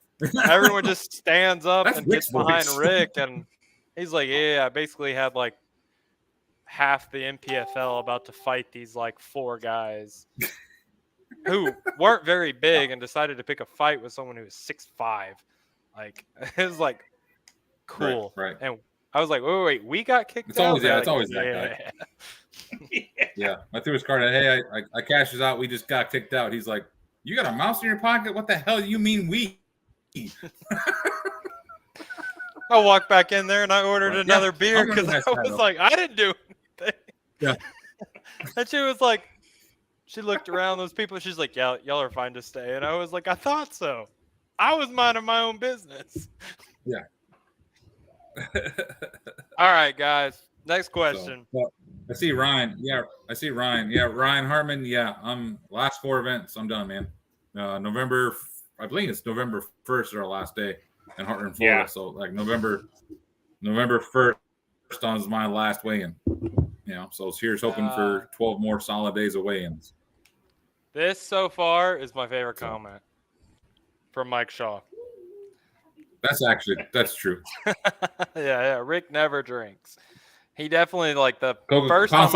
everyone just stands up and gets behind Rick, and he's like, yeah, I basically had like half the NPFL about to fight these like 4 guys who weren't very big and decided to pick a fight with someone who was 6'5". Like, it was like cool. Right. And I was like, wait, we got kicked out? It's always that guy. Yeah. I threw his card at, hey, I cashes out. We just got kicked out. He's like, you got a mouse in your pocket? What the hell do you mean we? I walked back in there and I ordered another beer because I was like, I didn't do anything. Yeah. And she was like, she looked around those people. She's like, y'all are fine to stay. And I was like, I thought so. I was minding my own business. Yeah. All right, guys. Next question. I see Ryan. Yeah, I see Ryan. Yeah, Ryan Hartman. Yeah, last 4 events. I'm done, man. November, I believe it's November 1st is our last day in Hartman, Florida. Yeah. So like November 1st is my last weigh-in. So here's hoping for 12 more solid days of weigh-ins. This so far is my favorite comment from Mike Shaw. That's true. Yeah. Rick never drinks. He definitely First time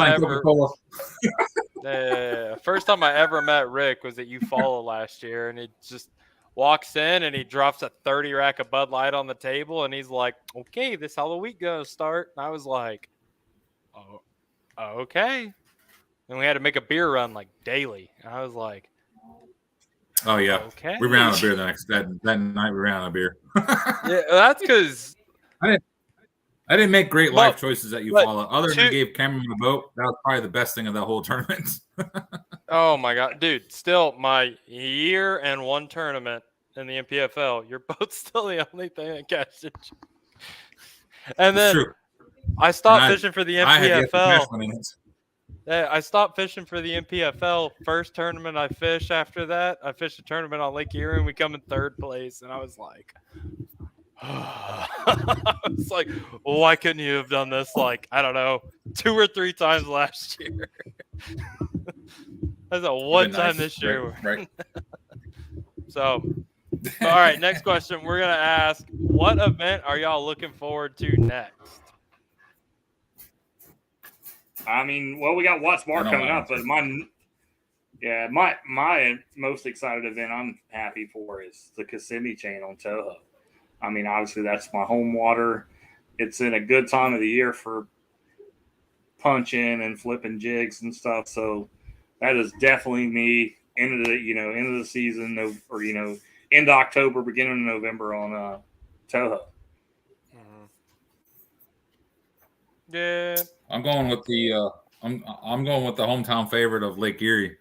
I ever met Rick was at Eufaula last year, and he just walks in and he drops a 30 rack of Bud Light on the table, and he's like, "Okay, this how the week gonna start." And I was like, "Oh, okay." And we had to make a beer run like daily. And I was like, "Oh yeah, okay." We ran out of beer that night. We ran out of beer. Yeah, that's because I didn't make great life choices that you follow. Other than gave Cameron the vote, that was probably the best thing of that whole tournament. Oh my god, dude! Still, my year and 1 tournament in the NPFL. You're both still the only thing that cashed it. And then I stopped fishing for the NPFL. I stopped fishing for the NPFL. First tournament I fished after that, I fished a tournament on Lake Erie, and we come in 3rd place. And I was like, well, why couldn't you have done this like, I don't know, 2 or 3 times last year? That's a one time this year. Right. So, all right, next question. We're going to ask, what event are y'all looking forward to next? I mean, well, we got Watts Bar coming up, but my most excited event I'm happy for is the Kissimmee Chain on Toho. I mean, obviously that's my home water. It's in a good time of the year for punching and flipping jigs and stuff. So that is definitely me end of the season, or end of October, beginning of November on Toho. Mm-hmm. Yeah, I'm going with the I'm going with the hometown favorite of Lake Erie.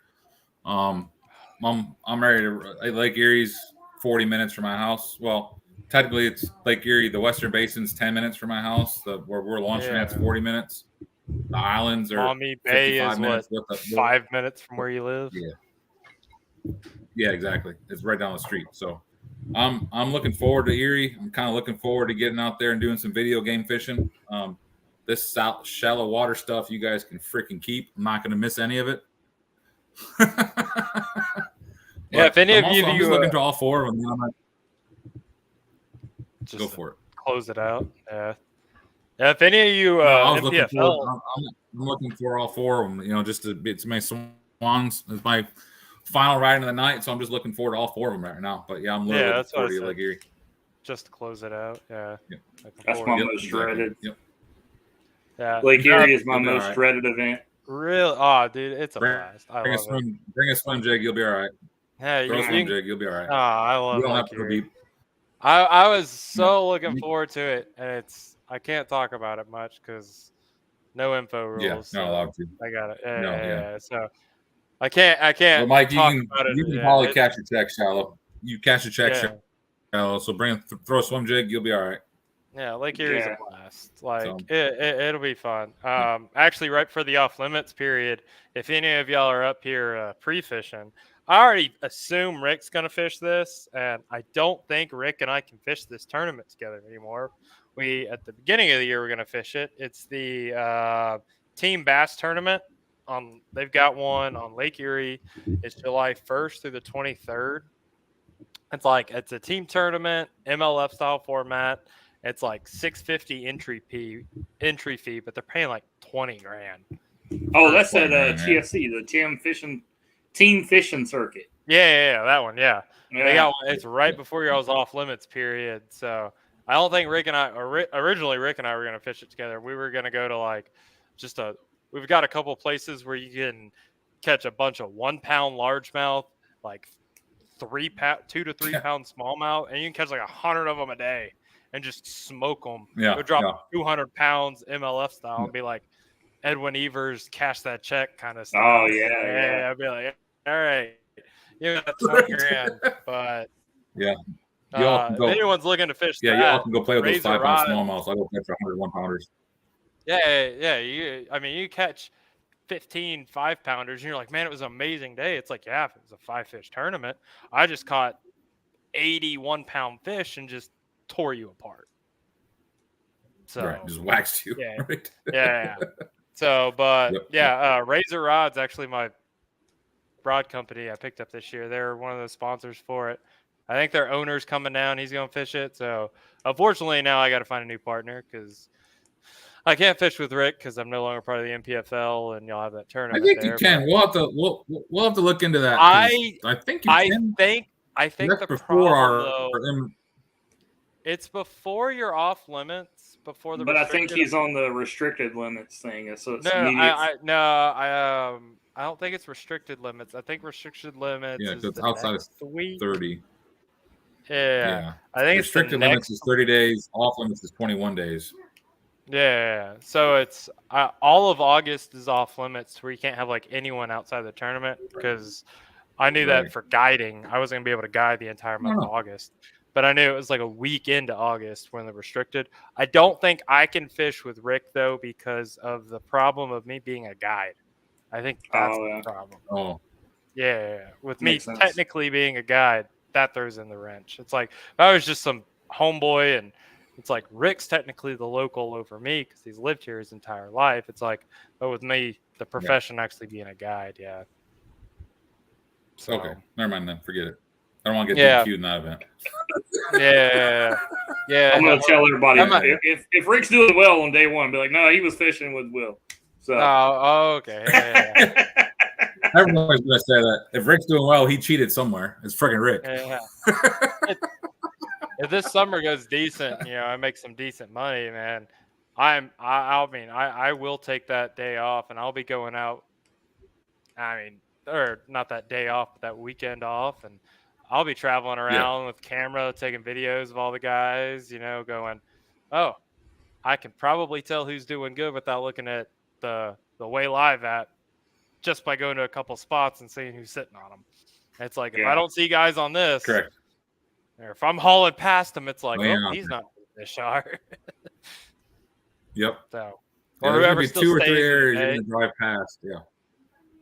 I'm ready to. Lake Erie's 40 minutes from my house. Well, technically it's Lake Erie. The Western Basin's 10 minutes from my house. Where we're launching at's 40 minutes. The islands are Maumee Bay is minutes. 5 minutes from where you live. Yeah, exactly. It's right down the street. So I'm looking forward to Erie. I'm kind of looking forward to getting out there and doing some video game fishing. This shallow water stuff you guys can freaking keep. I'm not going to miss any of it. If any of you I'm just looking to all 4 of them. Just go for it. Close it out. Yeah. If any of you I'm looking for all 4 of them. Just it's my swans. It's my final ride of the night, so I'm just looking forward to all 4 of them right now. But yeah, I'm looking forward to Lake Erie. Just to close it out. Yeah. That's my most dreaded. Yep. Yeah. Lake Erie is my most dreaded event. Really? Oh, dude, it's a blast. Bring a swim jig, you'll be all right. Hey, swim jig, you'll be all right. Oh, I love you don't Lake have to go Erie. deep. I was so looking forward to it, and I can't talk about it much because no info rules. Yeah, not allowed to. I got it. Yeah. So I can't. Well, Mike, you talk can about it. You can probably catch your check shallow. You catch your check shallow. So throw a swim jig, you'll be all right. Yeah, Lake Erie's a blast. It'll be fun. Actually, right for the off limits period, if any of y'all are up here pre-fishing, I already assume Rick's gonna fish this, and I don't think Rick and I can fish this tournament together anymore. We at the beginning of the year we're gonna fish it. It's the Team Bass Tournament. They've got one on Lake Erie. It's July 1st through the 23rd. It's a team tournament, MLF style format. It's like $650 entry fee, but they're paying like $20,000. Oh, that's at TFC, the Team Fishing Circuit. Yeah, that one. Yeah. They got one. It's right before y'all's off limits period. So I don't think originally Rick and I were gonna fish it together. We were gonna go to we've got a couple places where you can catch a bunch of 1 pound largemouth, like 2 to 3 pound smallmouth, and you can catch like 100 of them a day and just smoke them. Yeah, go drop 200 pounds MLF style and be like Edwin Evers, cash that check kind of stuff. Oh yeah. I'd be like, all right, you got $20,000, but yeah. If anyone's looking to fish, y'all can go play with those 5 pound smallmouths. I'll go catch 101 pounders. Yeah. You catch 15 5-pounders and you're like, man, it was an amazing day. It's like, yeah, if it was a 5-fish tournament, I just caught 81-pound fish and just tore you apart. So Right, just waxed you. yeah, Right? yeah. So, but Yep. Razor Rod's actually my rod company I picked up this year. They're one of the sponsors for it. I think their owner's coming down. He's going to fish it. So, unfortunately, now I got to find a new partner because I can't fish with Rick because I'm no longer part of the NPFL, and y'all have that I tournament think you there. can. We'll have to look into that. I think you I can. think That's the before problem though, it's before you're off limits, before the But I think restricted. he's on the restricted limits thing, so it's No, immediate. I don't think it's restricted limits. I think restricted limits is it's the outside next of week. 30. Yeah, I think restricted it's the limits next. is 30 days. Off limits is 21 days. Yeah, so it's all of August is off limits, where you can't have like anyone outside the tournament because I knew Right. that for guiding, I wasn't gonna be able to guide the entire month of August. But I knew it was like a week into August when they're restricted. I don't think I can fish with Rick though because of the problem of me being a guide. I think that's the problem. Oh, Yeah, with me Makes sense. technically being a guide, that throws in the wrench. It's like if I was just some homeboy, and it's like Rick's technically the local over me because he's lived here his entire life. It's like, but with me, the profession actually being a guide, yeah. So, okay. Never mind then. Forget it. I don't want to get DQ'd in that event. Yeah. I'm gonna tell everybody Yeah. if Rick's doing well on day one, be like, no, he was fishing with Will. So okay. Yeah. Everyone's gonna say that. If Rick's doing well, he cheated somewhere. It's freaking Rick. Yeah. If this summer goes decent, I make some decent money, man. I will take that day off, and I'll be going out. Or not that day off, but that weekend off, and I'll be traveling around with camera, taking videos of all the guys. Going, oh, I can probably tell who's doing good without looking at the Way Live app, just by going to a couple spots and seeing who's sitting on them. It's like if I don't see guys on this, correct. Or if I'm hauling past him, it's like, he's not fish are. Yep. So, or there's gonna be 2 or 3 areas you're gonna drive past. Yeah.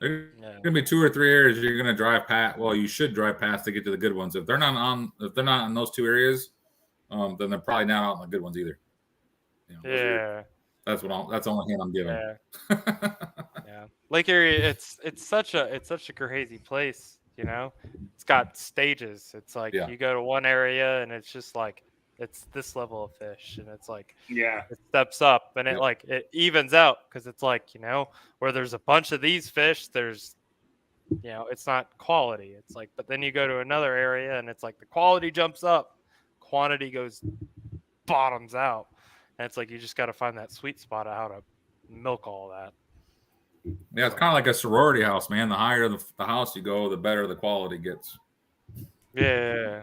There's gonna be 2 or 3 areas you're gonna drive past. Well, you should drive past to get to the good ones. If they're not in those 2 areas, then they're probably not out in the good ones either. That's the only hint I'm giving. Yeah. Lake Erie, it's such a crazy place. It's got stages. It's like you go to one area and it's just like it's this level of fish, and it's like it steps up and it evens out because it's like where there's a bunch of these fish, there's it's not quality. It's like, but then you go to another area and it's like the quality jumps up, quantity bottoms out, and it's like you just got to find that sweet spot of how to milk all that. Yeah, it's kind of like a sorority house, man. The higher the house you go, the better the quality gets. Yeah,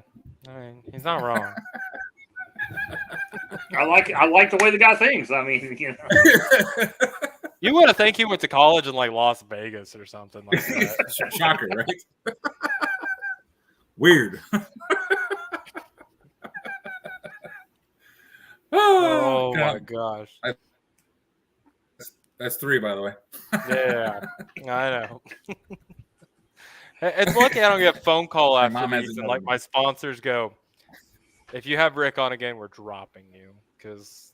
he's not wrong. I like the way the guy thinks. You would have think he went to college in like Las Vegas or something like that. Shocker, right? Weird. Oh my gosh. That's 3, by the way. Yeah, I know. It's lucky I don't get a phone call after these, and like my sponsors go, if you have Rick on again, we're dropping you because.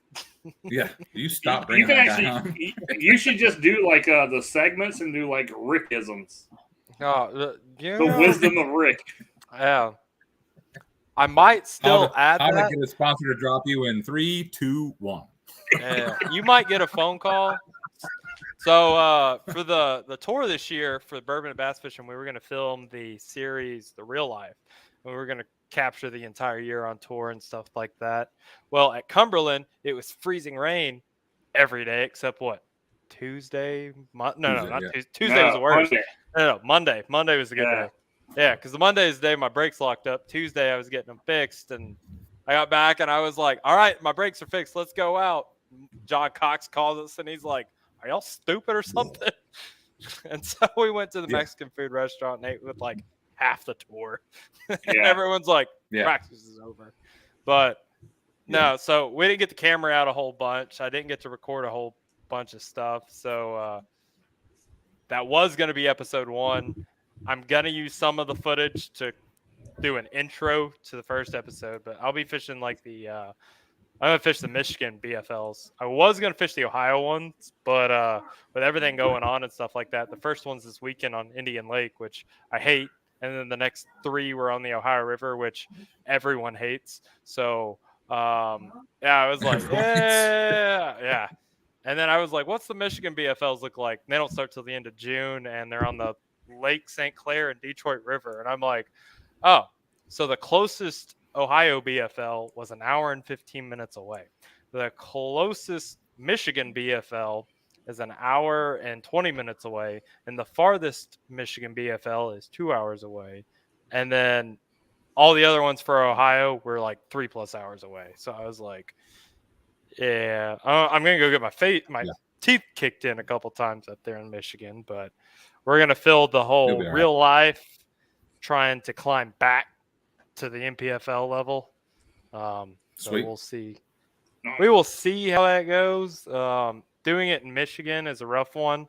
Yeah, you stop. You can actually. You should just do like the segments and do like Rickisms. The wisdom of Rick. Yeah, I might still add that. How to get a sponsor to drop you in 3, 2, 1. Yeah, you might get a phone call. So for the tour this year for Bourbon and Bass Fishing, we were going to film the series, the real life, and we were going to capture the entire year on tour and stuff like that. Well, at Cumberland, it was freezing rain every day except what? Tuesday? Not Tuesday. Tuesday was the worst. Monday. Monday was a good day. Yeah, because the Monday is the day my brakes locked up. Tuesday, I was getting them fixed, and I got back, and I was like, all right, my brakes are fixed. Let's go out. John Cox calls us, and he's like, are y'all stupid or something? And so we went to the Mexican food restaurant and ate with like half the tour. And everyone's like, practice is over. But no, so we didn't get the camera out a whole bunch. I didn't get to record a whole bunch of stuff. So that was going to be episode 1. I'm going to use some of the footage to do an intro to the first episode, but I'll be fishing like I'm going to fish the Michigan BFLs. I was going to fish the Ohio ones, but with everything going on and stuff like that, the first one's this weekend on Indian Lake, which I hate. And then the next 3 were on the Ohio River, which everyone hates. So, yeah, I was like, yeah. And then I was like, what's the Michigan BFLs look like? And they don't start till the end of June, and they're on the Lake St. Clair and Detroit River. And I'm like, oh, so the closest Ohio BFL was an hour and 15 minutes away. The closest Michigan BFL is an hour and 20 minutes away. And the farthest Michigan BFL is 2 hours away. And then all the other ones for Ohio were like 3+ hours away. So I was like, yeah, I'm going to go get my teeth kicked in a couple times up there in Michigan. But we're going to fill the whole real life trying to climb back to the NPFL level. So we'll see. We will see how that goes. Doing it in Michigan is a rough one.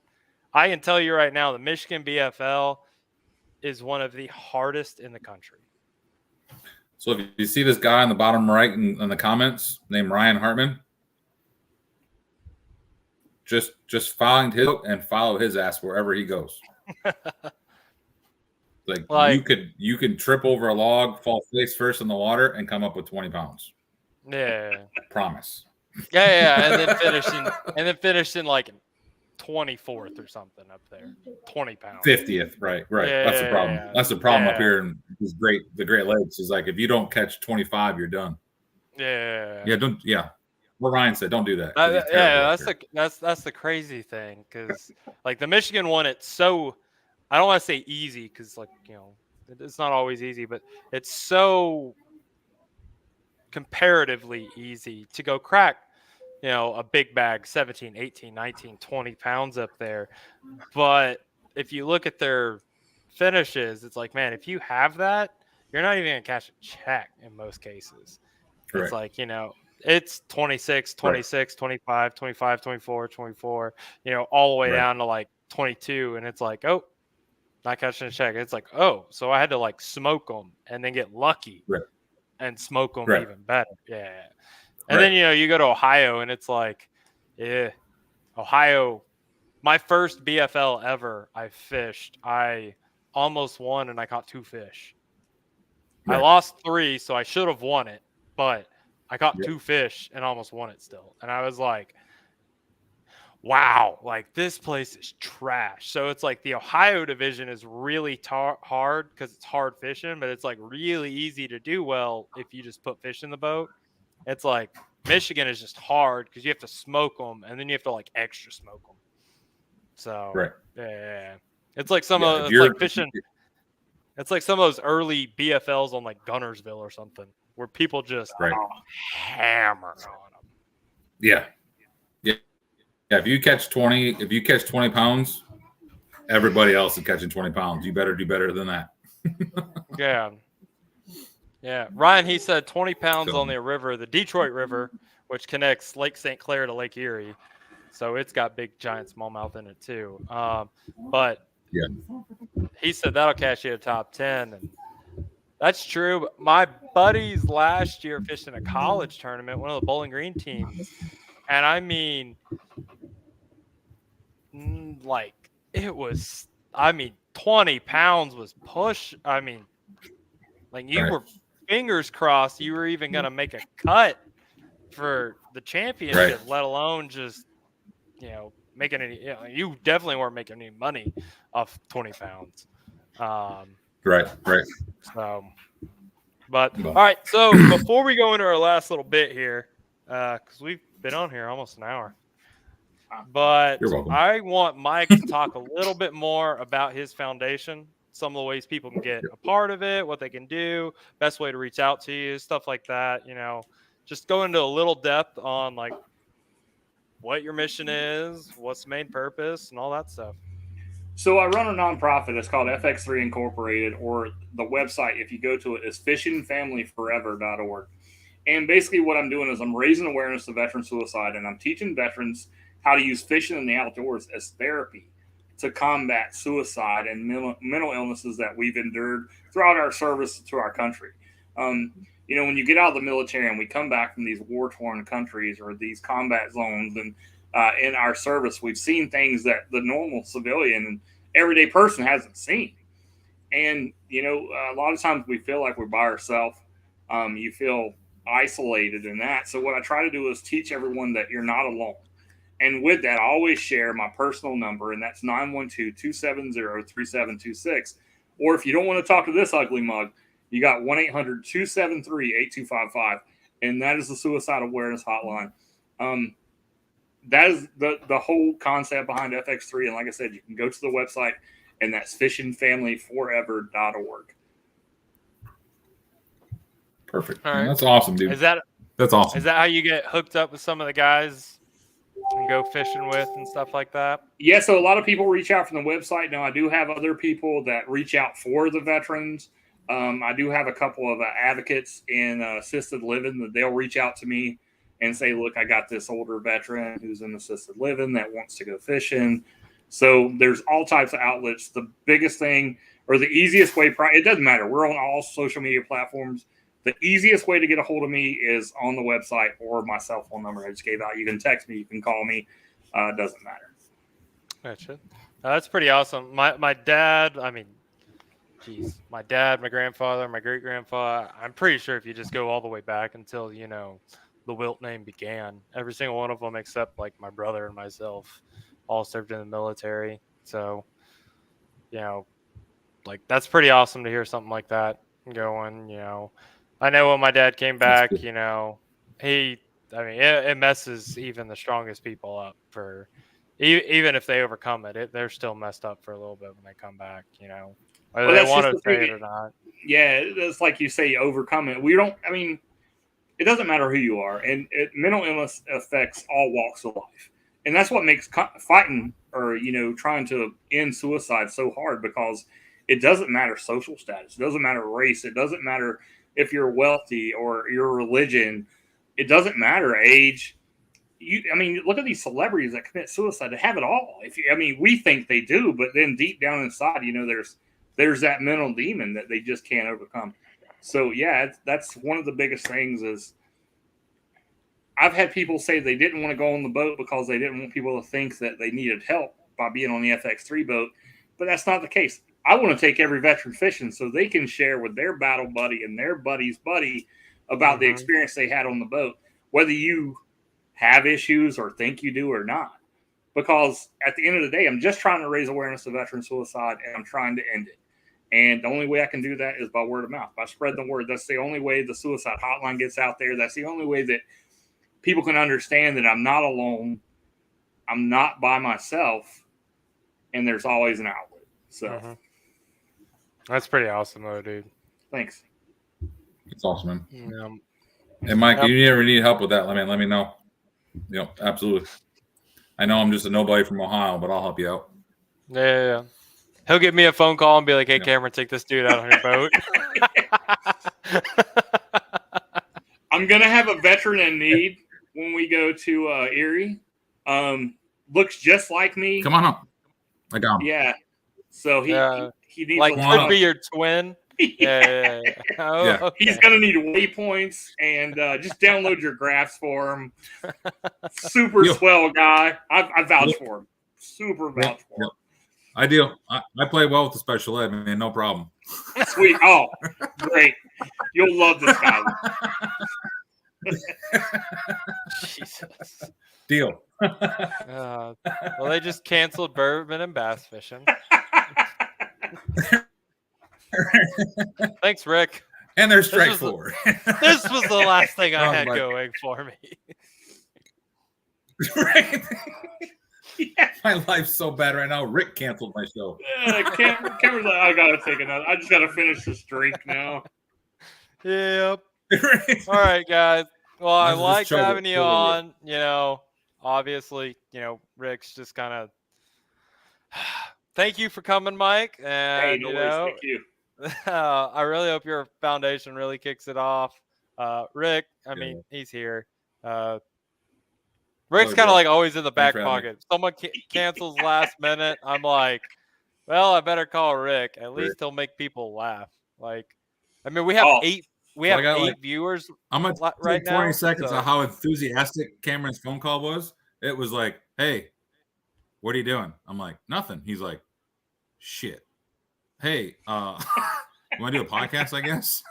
I can tell you right now, the Michigan BFL is one of the hardest in the country. So if you see this guy on the bottom right in the comments named Ryan Hartman, just find his and follow his ass wherever he goes. Like you could trip over a log, fall face first in the water, and come up with 20 pounds. Yeah. Promise. Yeah, and then finish in like 24th or something up there. 20 pounds. 50th, right. Yeah, that's the problem. That's the problem up here in the Great Lakes is like if you don't catch 25, you're done. Yeah. What Ryan said, don't do that. That's the crazy thing because like the Michigan one, it's so I don't want to say easy because like it's not always easy, but it's so comparatively easy to go crack a big bag 17, 18, 19, 20 pounds up there. But if you look at their finishes, it's like, man, if you have that, you're not even gonna catch a check in most cases. Correct. It's like it's 26, 26, 25, 25, 24, 24, all the way down to like 22. And it's like, oh, not catching a check. It's like, oh, so I had to like smoke them and then get lucky and smoke them even better. Yeah. And then, you go to Ohio and it's like, Ohio, my first BFL ever I fished, I almost won and I caught 2 fish. I lost 3, so I should have won it, but I caught 2 fish and almost won it still. And I was like, wow, like this place is trash. So it's like the Ohio division is really hard because it's hard fishing, but it's like really easy to do well if you just put fish in the boat. It's like Michigan is just hard because you have to smoke them and then you have to like extra smoke them. So yeah, it's like some of it's like fishing. It's like some of those early BFLs on like Gunnersville or something where people just hammer on them. Yeah. If you catch 20 pounds, everybody else is catching 20 pounds. You better do better than that. Yeah. Ryan, he said 20 pounds on the river, the Detroit River, which connects Lake St. Clair to Lake Erie. So it's got big giant smallmouth in it too. But he said that'll catch you a top 10. And that's true. But my buddies last year fished in a college tournament, one of the Bowling Green teams. And I mean, like it was, 20 pounds was push. I mean, like you were fingers crossed you were even going to make a cut for the championship, let alone just, making any, you definitely weren't making any money off 20 pounds. Right. So, but all right. So before we go into our last little bit here, because we've been on here almost an hour, but I want Mike to talk a little bit more about his foundation, some of the ways people can get a part of it, what they can do, best way to reach out to you, stuff like that. Just go into a little depth on like what your mission is, what's the main purpose, and all that stuff. So I run a nonprofit. It's called FX3 Incorporated, or the website, if you go to it, is fishingfamilyforever.org. And basically what I'm doing is I'm raising awareness of veteran suicide, and I'm teaching veterans how to use fishing in the outdoors as therapy to combat suicide and mental illnesses that we've endured throughout our service to our country. When you get out of the military and we come back from these war-torn countries or these combat zones, and in our service, we've seen things that the normal civilian and everyday person hasn't seen. And, a lot of times we feel like we're by ourselves. You feel isolated in that. So what I try to do is teach everyone that you're not alone. And with that, I always share my personal number, and that's 912-270-3726. Or if you don't want to talk to this ugly mug, you got 1-800-273-8255, and that is the suicide awareness hotline. That is the whole concept behind FX3. And like I said, you can go to the website, and that's fishingfamilyforever.org. Perfect. All right. That's awesome, dude. That's awesome. Is that how you get hooked up with some of the guys and go fishing with and stuff like that? Yeah, so a lot of people reach out from the website. Now, I do have other people that reach out for the veterans. I do have a couple of advocates in assisted living that they'll reach out to me and say, look, I got this older veteran who's in assisted living that wants to go fishing. So there's all types of outlets. The biggest thing, or the easiest way, it doesn't matter. We're on all social media platforms. The easiest way to get a hold of me is on the website or my cell phone number I just gave out. You can text me. You can call me. It doesn't matter. Gotcha. That's pretty awesome. My dad, my dad, my grandfather, my great-grandfather, I'm pretty sure if you just go all the way back until, the Wilt name began, every single one of them except, like, my brother and myself all served in the military. So, that's pretty awesome to hear something like that going, I know when my dad came back, it messes even the strongest people up for, even if they overcome it, they're still messed up for a little bit when they come back, whether they want to say it or not. Yeah, it's like you say, overcome it. It doesn't matter who you are, and mental illness affects all walks of life. And that's what makes fighting or, trying to end suicide so hard, because it doesn't matter social status. It doesn't matter race. It doesn't matter if you're wealthy or your religion. It doesn't matter age. Look at these celebrities that commit suicide. They have it all. We think they do, but then deep down inside, there's that mental demon that they just can't overcome. So, yeah, that's one of the biggest things is I've had people say they didn't want to go on the boat because they didn't want people to think that they needed help by being on the FX3 boat, but that's not the case. I want to take every veteran fishing so they can share with their battle buddy and their buddy's buddy about the experience they had on the boat, whether you have issues or think you do or not. Because at the end of the day, I'm just trying to raise awareness of veteran suicide, and I'm trying to end it. And the only way I can do that is by word of mouth, by spreading the word. That's the only way the suicide hotline gets out there. That's the only way that people can understand that I'm not alone. I'm not by myself, and there's always an outlet. So that's pretty awesome, though, dude. Thanks. It's awesome, man. And Mike, if you ever need help with that, let me know. Absolutely. I know I'm just a nobody from Ohio, but I'll help you out. Yeah. He'll give me a phone call and be like, hey, Cameron, take this dude out on your boat. I'm going to have a veteran in need when we go to Erie. Looks just like me. Come on up. I got him. Yeah. So he needs could be your twin. Yeah. Oh, yeah. Okay. He's going to need waypoints, and just download your graphs for him. Super swell guy. I vouch for him. Super vouch for him. Ideal. I play well with the special ed, man. No problem. Sweet. Oh, great. You'll love this guy. Jesus. Deal. Well, they just canceled bourbon and bass fishing. Thanks, Rick. And they're strike four. This was the last thing I had going for me. Right. Yeah. My life's so bad right now. Rick canceled my show. Cameron's like, I gotta take another. I just gotta finish this drink now. Yep. All right, guys. Well, I like having you on. Obviously, Rick's just kind of. Thank you for coming, Mike. And thank you. I really hope your foundation really kicks it off. Rick, he's here. Rick's Oh, kind of good. like always in the back Thanks for having me. pocket. Someone cancels last minute. I'm like, well, I better call Rick. At least he'll make people laugh. Like, I mean, we have Oh. eight. We So I have got, 8 like, viewers I'm gonna right take 20 now. seconds So. of how enthusiastic Cameron's phone call was. It was like, "Hey, what are you doing?" I'm like, "Nothing." He's like, "Shit. Hey, you want to do a podcast? I guess."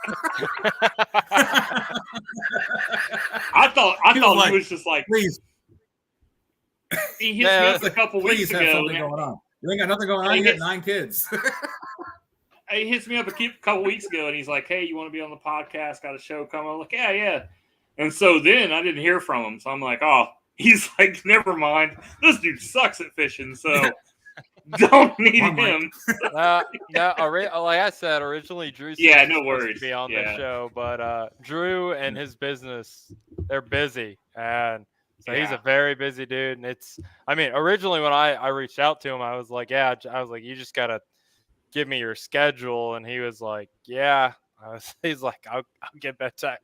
I thought He was like, he was just like, "Please, he hits me up a couple please weeks have ago. something going on. You ain't got nothing going on. You got 9 kids." He hits me up a couple weeks ago, and he's like, "Hey, you want to be on the podcast? Got a show coming?" I'm like, "Yeah." And so then I didn't hear from him. So I'm like, "Oh." He's like, "Never mind. This dude sucks at fishing, so don't need him." No, like I said, originally Drew Yeah, Six no was supposed worries. to be on Yeah. the show, but Drew and his business, they're busy, and so he's a very busy dude. And I mean, originally when I reached out to him, I was like, you just gotta give me your schedule, and he was like, yeah. He's like, I'll get back to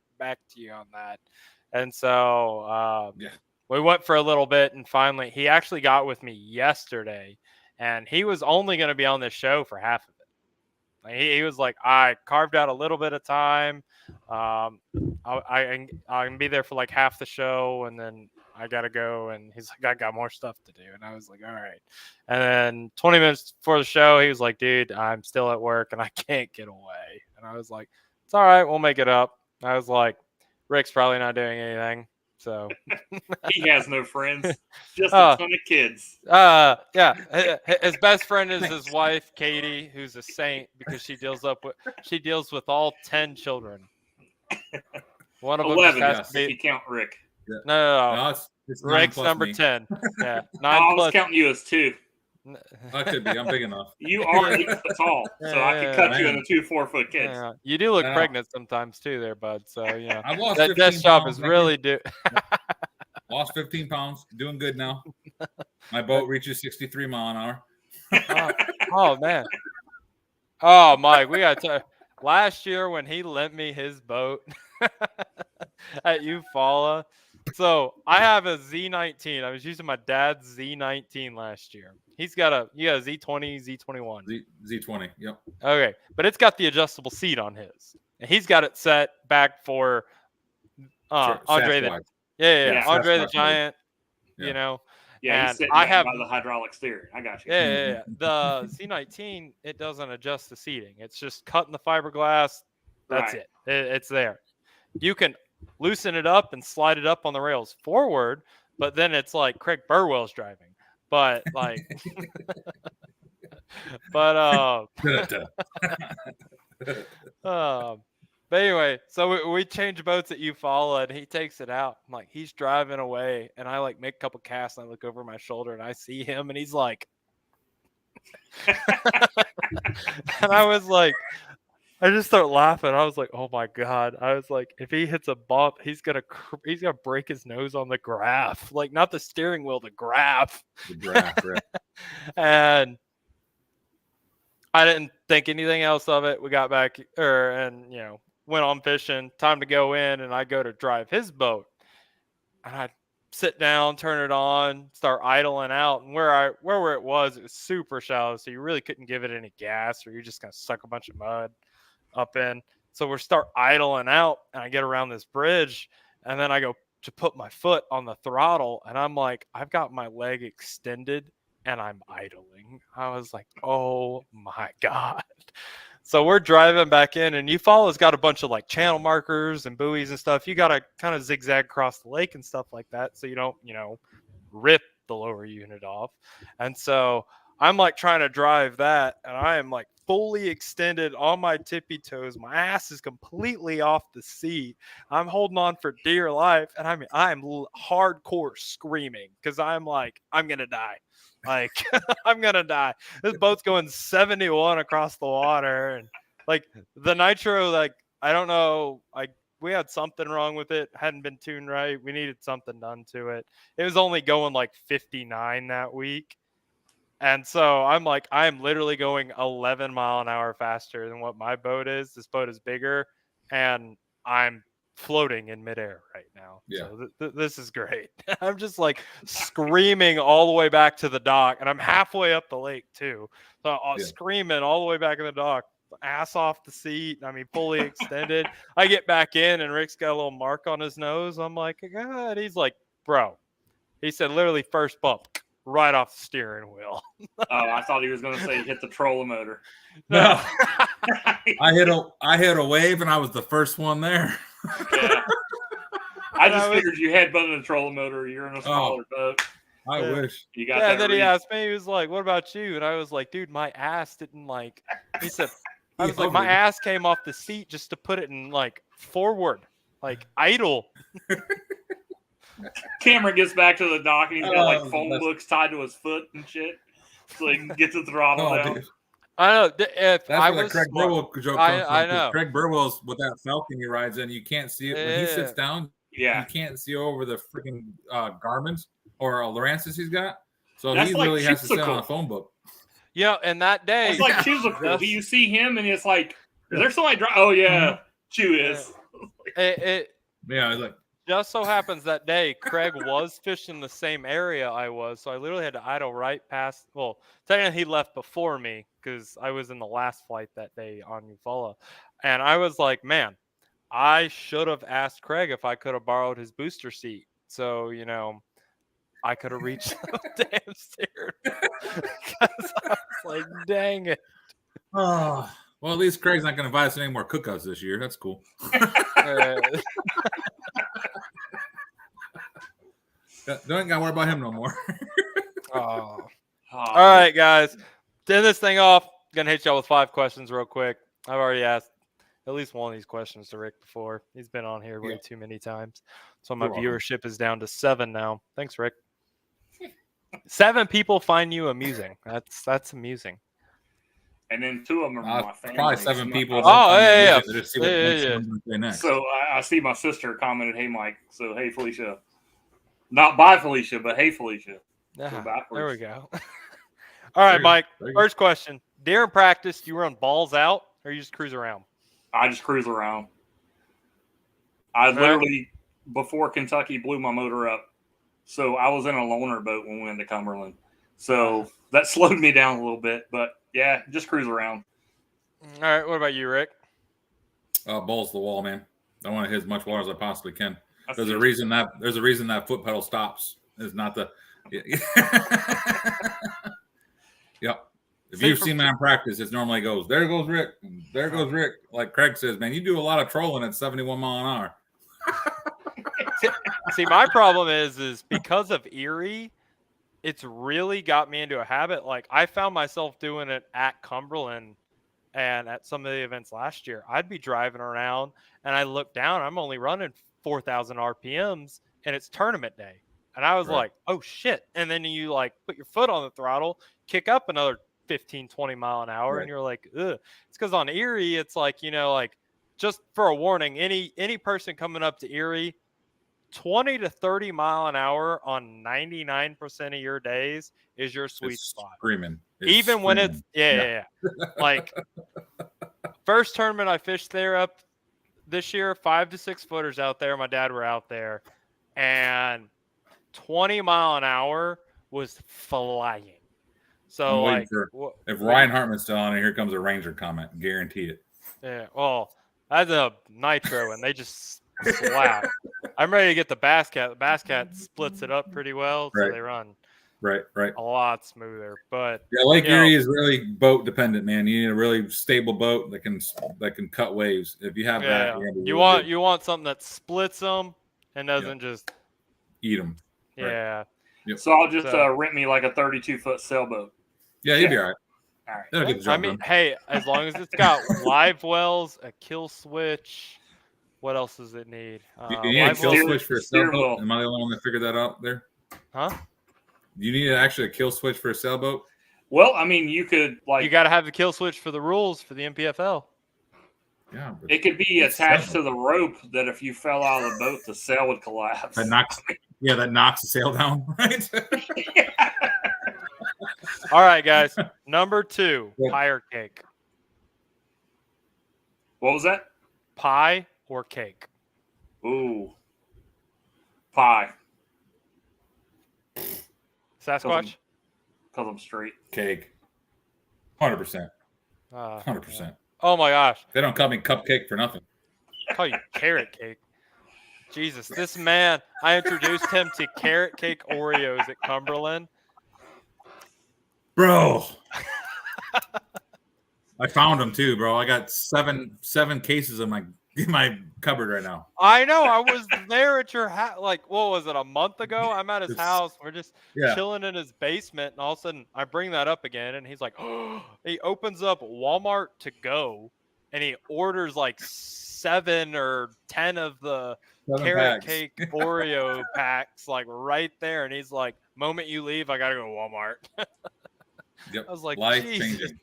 you on that, and so we went for a little bit, and finally he actually got with me yesterday, and he was only going to be on this show for half of it. Like, he was like, I carved out a little bit of time. I can be there for like half the show, and then I got to go. And he's like, I got more stuff to do. And I was like, all right. And then 20 minutes before the show, he was like, dude, I'm still at work and I can't get away. And I was like, it's all right. We'll make it up. I was like, Rick's probably not doing anything. So he has no friends, just a ton of kids. Yeah. His best friend is his wife, Katie, who's a saint because she deals with all 10 children. One of 11, them just has to be. If you count Rick. No, it's Rick's number me. 10. Yeah, 9 I plus. was counting you as 2. I could be. I'm big enough. You are 8 foot tall, so I could cut you into 2 4-foot kids. Yeah. You do look pregnant sometimes too, there, bud. So yeah, I lost that desk job is really Lost 15 pounds. Doing good now. My boat reaches 63 mile an hour. Oh man. Oh, Mike, we got to. Last year when he lent me his boat at Eufaula, so I have a Z19. I was using my dad's Z19 last year. He's got a Z20, Z21. Z20, yep. Okay, but it's got the adjustable seat on his. And he's got it set back for Andre the Andre the Giant, you know. Yeah, he's sitting by the hydraulic steering. I got you. Yeah. The Z19, it doesn't adjust the seating. It's just cutting the fiberglass. That's it. It's there. You can loosen it up and slide it up on the rails forward, but then it's like Craig Burwell's driving. But like, but anyway, so we change boats at Eufaula, and he takes it out. I'm like, he's driving away, and I like make a couple casts, and I look over my shoulder, and I see him, and he's like, and I was like, I just start laughing. I was like, oh my god! I was like, if he hits a bump, he's gonna break his nose on the graph, like not the steering wheel, the graph. The graph, right. And I didn't think anything else of it. We got back, and went on fishing. Time to go in, and I go to drive his boat, and I sit down, turn it on, start idling out, and where it was super shallow, so you really couldn't give it any gas, or you're just gonna suck a bunch of mud up in. So we start idling out, and I get around this bridge, and then I go to put my foot on the throttle, and I'm like, I've got my leg extended, and I'm idling. I was like, oh my god. So we're driving back in, and Eufaula's got a bunch of like channel markers and buoys and stuff. You got to kind of zigzag across the lake and stuff like that, so you don't, rip the lower unit off. And so I'm like trying to drive that, and I am like fully extended on my tippy toes. My ass is completely off the seat. I'm holding on for dear life, and I'm hardcore screaming because I'm like, I'm gonna die. Like, I'm gonna die. This boat's going 71 across the water, and like the nitro, like I don't know, like we had something wrong with it, hadn't been tuned right. We needed something done to it. It was only going like 59 that week. And so I'm like, I'm literally going 11 mile an hour faster than what my boat is. This boat is bigger, and I'm floating in midair right now. Yeah. So this is great. I'm just like screaming all the way back to the dock, and I'm halfway up the lake too. So I'm screaming all the way back in the dock, ass off the seat. I mean, fully extended. I get back in, and Rick's got a little mark on his nose. I'm like, God. He's like, bro. He said, literally first bump right off the steering wheel. Oh, I thought he was going to say hit the trolling motor. No. I hit a wave, and I was the first one there. Yeah. I just figured you headbutted the trolling motor. You're in a smaller boat. I wish. You got and then he asked me, he was like, what about you? And I was like, dude, my ass didn't like, he said, I was like, my ass came off the seat just to put it in like forward, like idle. Cameron gets back to the dock and he's got like phone books tied to his foot and shit, so he can get the throttle down. Dude. I know. That's where the Craig Burwell joke comes from. I know. Craig Burwell's with that Falcon he rides in. You can't see it when he sits down. Yeah, you can't see over the freaking Garmin's or Lowrance's he's got. So that's he like really has to sit on a phone book. Yeah, and that day it's like Chisholm. You see him and it's like, is there somebody driving? Oh yeah, Chew is. Yeah, like. Just so happens that day, Craig was fishing the same area I was, so I literally had to idle right past. Well, technically he left before me because I was in the last flight that day on Eufaula, and I was like, man, I should have asked Craig if I could have borrowed his booster seat, so I could have reached the damn stairs. Because I was like, dang it. Oh, well, at least Craig's not going to invite us to any more cookouts this year. That's cool. Don't got to worry about him no more. All right, guys. To end this thing off, going to hit y'all with 5 questions real quick. I've already asked at least one of these questions to Rick before. He's been on here way too many times. So my viewership is down to 7 now. Thanks, Rick. 7 people find you amusing. That's amusing. And then 2 of them are my family. Probably 7 people. Oh, yeah. So I see my sister commented, "Hey, Mike." So, hey, Felicia. Not bye, Felicia, but hey, Felicia. There we go. All right, Mike. First question. During practice, do you run balls out or you just cruise around? I just cruise around. I literally, before Kentucky, blew my motor up. So I was in a loaner boat when we went to Cumberland. So that slowed me down a little bit. But, yeah, just cruise around. All right. What about you, Rick? Balls to the wall, man. I want to hit as much water as I possibly can. There's a reason that foot pedal stops. It's not the. Yep. If you've seen me in practice, it normally goes, there goes Rick. There goes Rick. Like Craig says, man, you do a lot of trolling at 71 mile an hour. See, my problem is because of Erie, it's really got me into a habit. Like I found myself doing it at Cumberland and at some of the events last year. I'd be driving around and I look down. I'm only running 4,000 RPMs and it's tournament day. And I was like, oh shit. And then you like put your foot on the throttle, kick up another 15, 20 mile an hour. And you're like, ugh. It's because on Erie, it's like, like just for a warning, any person coming up to Erie, 20 to 30 mile an hour on 99% of your days is your sweet spot. Screaming. Even when it's like first tournament I fished there up this year, 5 to 6 footers out there. My dad were out there, and 20 mile an hour was flying. So like, if Ryan Hartman's still on it, here comes a Ranger comment. Guarantee it. Yeah. Well, that's a nitro, and they just slap. I'm ready to get the Bass Cat. The Bass Cat splits it up pretty well, so they run a lot smoother. But Lake Erie is really boat dependent, man. You need a really stable boat that can cut waves. If you have that, you want something that splits them and doesn't just eat them. Yeah. Yep. So I'll just rent me like a 32-foot sailboat. Yeah, you'd be all right. All right. That'll get the job done. Hey, as long as it's got live wells, a kill switch. What else does it need? You need a kill switch for a sailboat? Am I the only one that figured that out there? Huh? You need actually a kill switch for a sailboat? Well, I mean, you could you got to have the kill switch for the rules for the NPFL. Yeah, it could be attached to the rope that if you fell out of the boat, the sail would collapse. That knocks the sail down, right? All right, guys. Number 2, pie or cake? What was that? Pie or cake? Ooh. Pie. Sasquatch? Because I'm straight. Cake. 100%. 100%. 100%. Oh my gosh. They don't call me cupcake for nothing. I call you carrot cake. Jesus, this man, I introduced him to carrot cake Oreos at Cumberland. Bro. I found them too, bro. I got seven cases in my cupboard right now. I know. I was there at your house. Like, what was it, a month ago? I'm at his house. We're just chilling in his basement. And all of a sudden, I bring that up again. And he's like, oh, he opens up Walmart to go. And he orders like 7 or 10 of the carrot cake Oreo packs, like right there. And he's like, moment you leave, I got to go to Walmart. Yep. I was like, life Jesus. changing.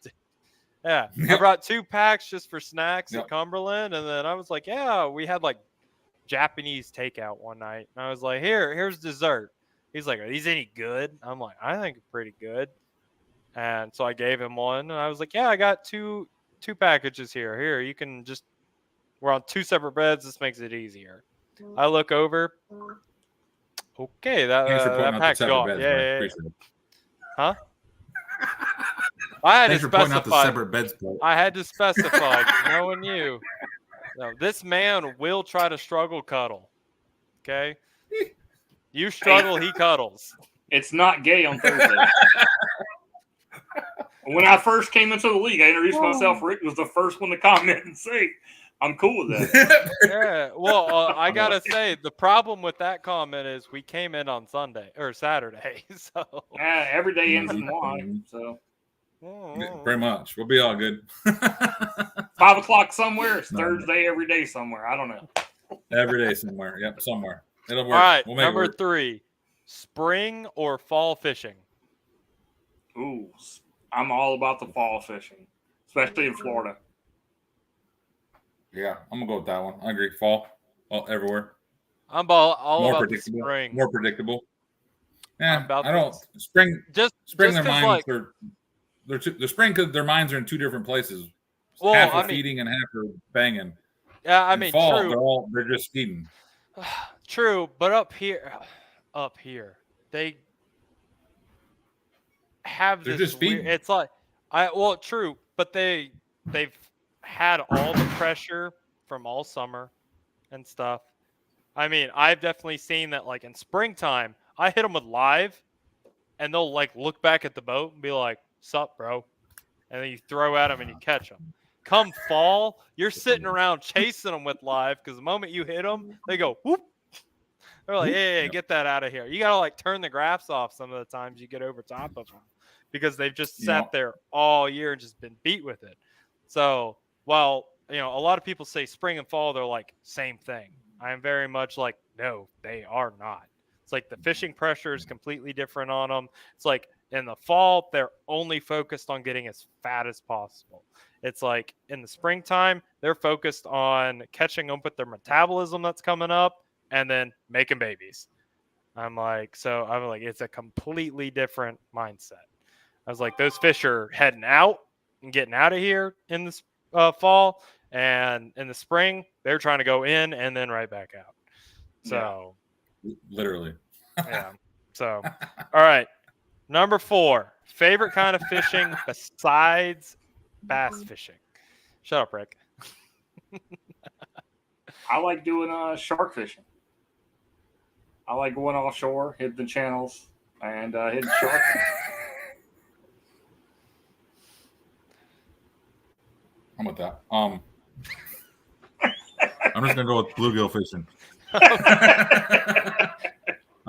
Yeah, I brought 2 packs just for snacks at Cumberland, and then I was like, yeah, we had like Japanese takeout one night, and I was like, here's dessert. He's like, are these any good? I'm like, I think it's pretty good. And so I gave him one, and I was like, yeah, I got two packages here. Here, you can just, we're on 2 separate beds. This makes it easier. I look over. Okay, that pack's gone. Yeah. Huh? I had to specify. Separate beds, I had to specify, knowing you. No, this man will try to struggle cuddle. Okay? You struggle, he cuddles. It's not gay on Thursday. When I first came into the league, I introduced myself. Rick was the first one to comment and say, I'm cool with that. Yeah. Well, I got to say, the problem with that comment is we came in on Sunday or Saturday. So every day ends in Y. So. Pretty much. We'll be all good. 5 o'clock somewhere. It's Thursday every day somewhere. I don't know. Every day somewhere. Yep, somewhere. It'll work. All right, we'll make number it work. 3, spring or fall fishing? Ooh, I'm all about the fall fishing, especially in Florida. Yeah, I'm going to go with that one. I agree. Fall. Everywhere. I'm all more about predictable. spring. More predictable. Yeah, I don't. This. Spring. Just their minds are. They're spring because their minds are in 2 different places. Well, half are feeding and half are banging. Yeah, I mean, fall, true. They're just feeding. True, but up here, they have they're this. Just feeding. It's like true, but they've had all the pressure from all summer and stuff. I mean, I've definitely seen that. Like in springtime, I hit them with live, and they'll like look back at the boat and be like, "Sup, bro?" And then you throw at them and you catch them. Come fall, you're sitting around chasing them with live because the moment you hit them, they go whoop. They're like, hey, get that out of here. You gotta like turn the graphs off some of the times you get over top of them because they've just sat there all year and just been beat with it. So while a lot of people say spring and fall, they're like same thing. I am very much like, no, they are not. It's like the fishing pressure is completely different on them. It's like in the fall, they're only focused on getting as fat as possible. It's like in the springtime, they're focused on catching up with their metabolism that's coming up and then making babies. I'm like, it's a completely different mindset. I was like, those fish are heading out and getting out of here in the fall. And in the spring, they're trying to go in and then right back out. So, literally. Yeah. So, all right. Number 4, favorite kind of fishing besides bass fishing. Shut up, Rick. I like doing shark fishing. I like going offshore, hitting the channels, and hitting sharks. I'm with that. I'm just gonna go with bluegill fishing.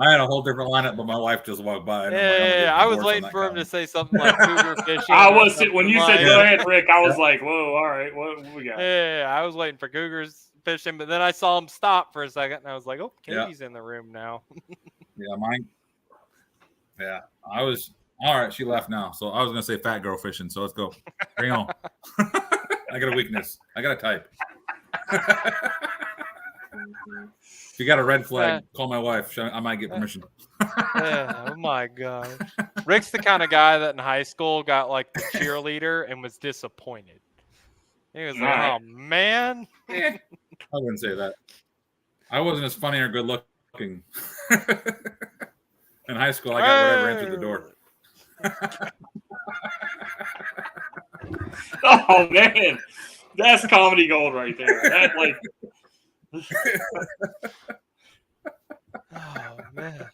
I had a whole different lineup, but my wife just walked by. And I was waiting for him to say something like cougar fishing. I was when you said go ahead, Rick. I was like, whoa, all right, what we got? Yeah, I was waiting for cougars fishing, but then I saw him stop for a second, and I was like, oh, Katie's in the room now. Yeah, mine. Yeah, I was all right. She left now, so I was gonna say fat girl fishing. So let's go. Bring on. I got a weakness. I got to type. If you got a red flag, call my wife. I might get permission. Oh my god, Rick's the kind of guy that in high school got like the cheerleader and was disappointed. He was like, "Oh man." I wouldn't say that. I wasn't as funny or good looking. In high school, I got whatever answered the door. Oh man, that's comedy gold right there. That Oh man.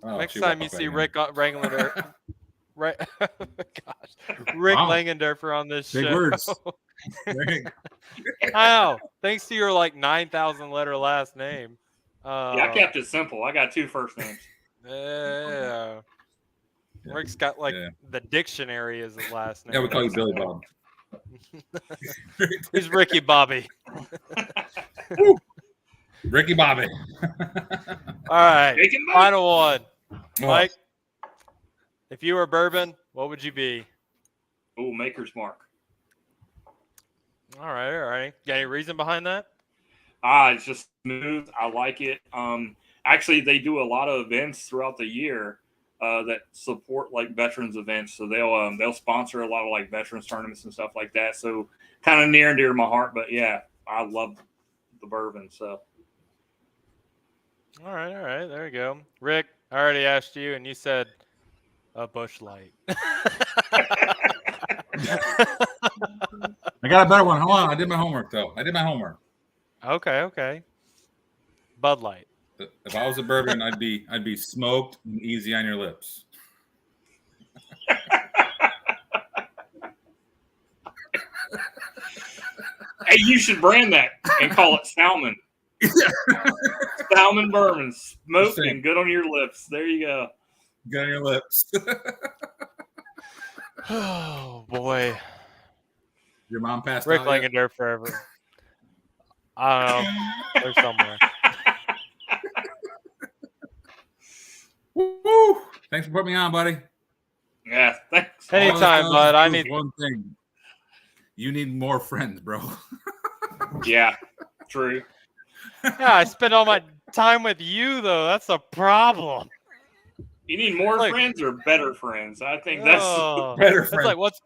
Oh, Next she time you walked see back in. Rick Langender, right? Gosh, Rick Wow. Langendorfer on this Big show. words. Wow, thanks to your like 9,000 letter last name. I kept it simple. I got 2 first names. Yeah. Rick's got like the dictionary as his last name. Yeah, we call you Billy Bob. He's Ricky Bobby. Ricky Bobby. All right, final one. Oh. Mike, if you were bourbon, what would you be? Oh, Maker's Mark. All right. Got any reason behind that? It's just smooth. I like it. Actually, they do a lot of events throughout the year that support like veterans events. So they'll sponsor a lot of like veterans tournaments and stuff like that. So kind of near and dear to my heart. But yeah, I love the bourbon. So. All right. There you go. Rick, I already asked you, and you said a Busch Light. I got a better one. Hold on. I did my homework, though. Okay. Bud Light. If I was a bourbon, I'd be smoked and easy on your lips. Hey, you should brand that and call it Salmon. Salmon bourbon, smoked and good on your lips. There you go. Good on your lips. Oh boy. Your mom passed Rick out. Langender forever. I don't know. They're somewhere. Woo! Thanks for putting me on, buddy. Yeah, thanks. Anytime, bud. I need one thing. You need more friends, bro. Yeah, true. Yeah, I spend all my time with you though. That's a problem. You need more friends or better friends? I think that's better friends. It's like what's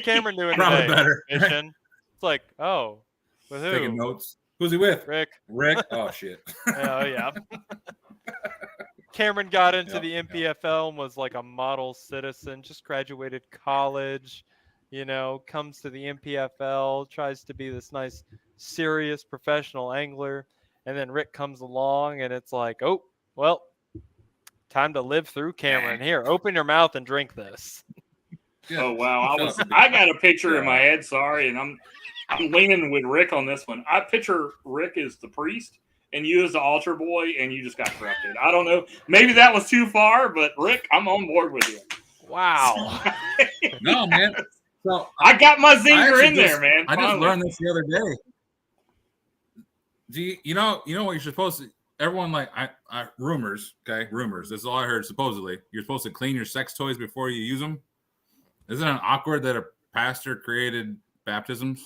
Cameron doing Probably today? better. Mission. It's like, oh, with who? Taking notes. Who's he with? Rick. Oh shit. Oh yeah. Cameron got into the NPFL and was like a model citizen, just graduated college, comes to the NPFL, tries to be this nice, serious, professional angler. And then Rick comes along and it's like, oh, well, time to live through Cameron. Here, open your mouth and drink this. Oh, wow. I got a picture in my head, sorry, and I'm leaning with Rick on this one. I picture Rick as the priest and you as the altar boy, and you just got corrupted. I don't know. Maybe that was too far, but Rick, I'm on board with you. Wow. No, man. So I got my zinger in there, man. I just learned this the other day. Do you know what you're supposed to? Everyone rumors. Okay, rumors. This is all I heard. Supposedly, you're supposed to clean your sex toys before you use them. Isn't it awkward that a pastor created baptisms?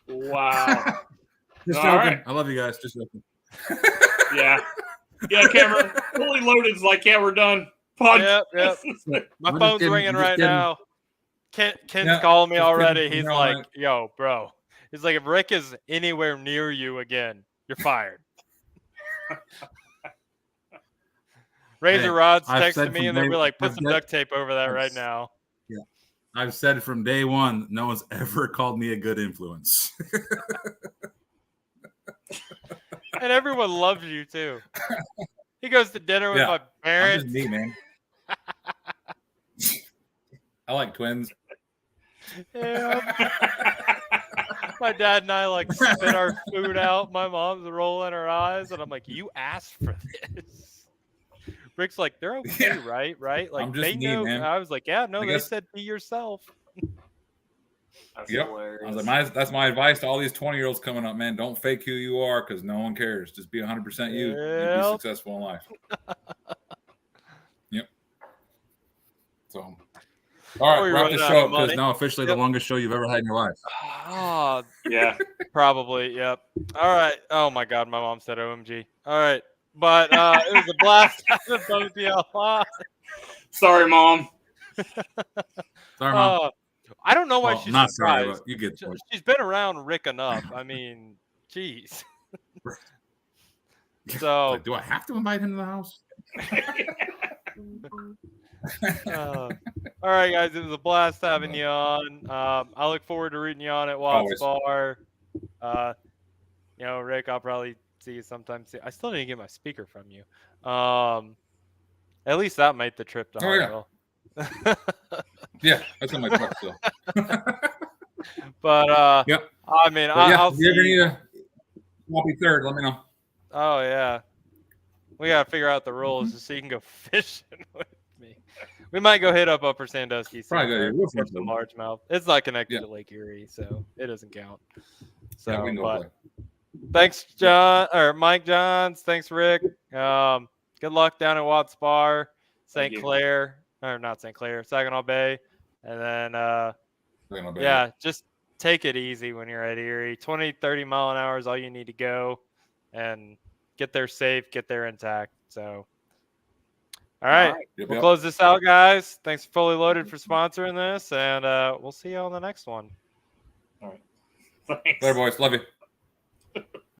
Wow. Just joking. Right. I love you guys. Just joking. Yeah, Cameron. Fully loaded is like, yeah, we're done. Yep. My phone's ringing right now. Ken's calling me already. He's like, yo, bro. He's like, if Rick is anywhere near you again, you're fired. Razor Rod's texted me and they were like, put some duct tape over that right now. Yeah. I've said from day one, no one's ever called me a good influence. And everyone loves you too. He goes to dinner with my parents. I'm just me, man. I like twins. Yeah. My dad and I like spit our food out. My mom's rolling her eyes, and I'm like, "You asked for this." Rick's like, "They're okay, right? Like I'm just they know." man. I was like, "Yeah, no, they said be yourself." That's hilarious. I was like, that's my advice to all these 20-year-olds coming up, man. Don't fake who you are because no one cares. Just be 100% you. You'll be successful in life. Yep. So, all right, wrap the show up because now officially the longest show you've ever had in your life. Oh, yeah, probably. Yep. All right. Oh my God, my mom said OMG. All right, but it was a blast with both of y'all. Sorry, Mom. Sorry, Mom. I don't know why Well, she's not sorry, surprised. but you get the point. She's been around Rick enough. I mean, jeez. So, Like, do I have to invite him to the house? all right, guys, it was a blast having you on. I look forward to rooting you on at Watts Bar. You know, Rick, I'll probably see you sometime soon. I still didn't get my speaker from you. At least that made the trip to Harville. Yeah, that's on my truck still. But Yep. I mean, I'll if you ever see. need a sloppy third, let me know. Oh yeah, we gotta figure out the rules just so you can go fishing with me. We might go hit up Upper Sandusky. Probably go Catch the largemouth. It's not connected to Lake Erie, so it doesn't count. So, yeah, we can go play. Thanks, John or Mike Johns. Thanks, Rick. Good luck down at Watts Bar, St. Clair, or not St. Clair, Saginaw Bay, and then yeah, just take it easy when you're at Erie. 20, 30 mile an hour is all you need to go, and get there safe, get there intact. So, all right, we'll close this out, guys. Thanks for Fully Loaded for sponsoring this, and we'll see you on the next one. All right, thanks. Later, boys. Love you.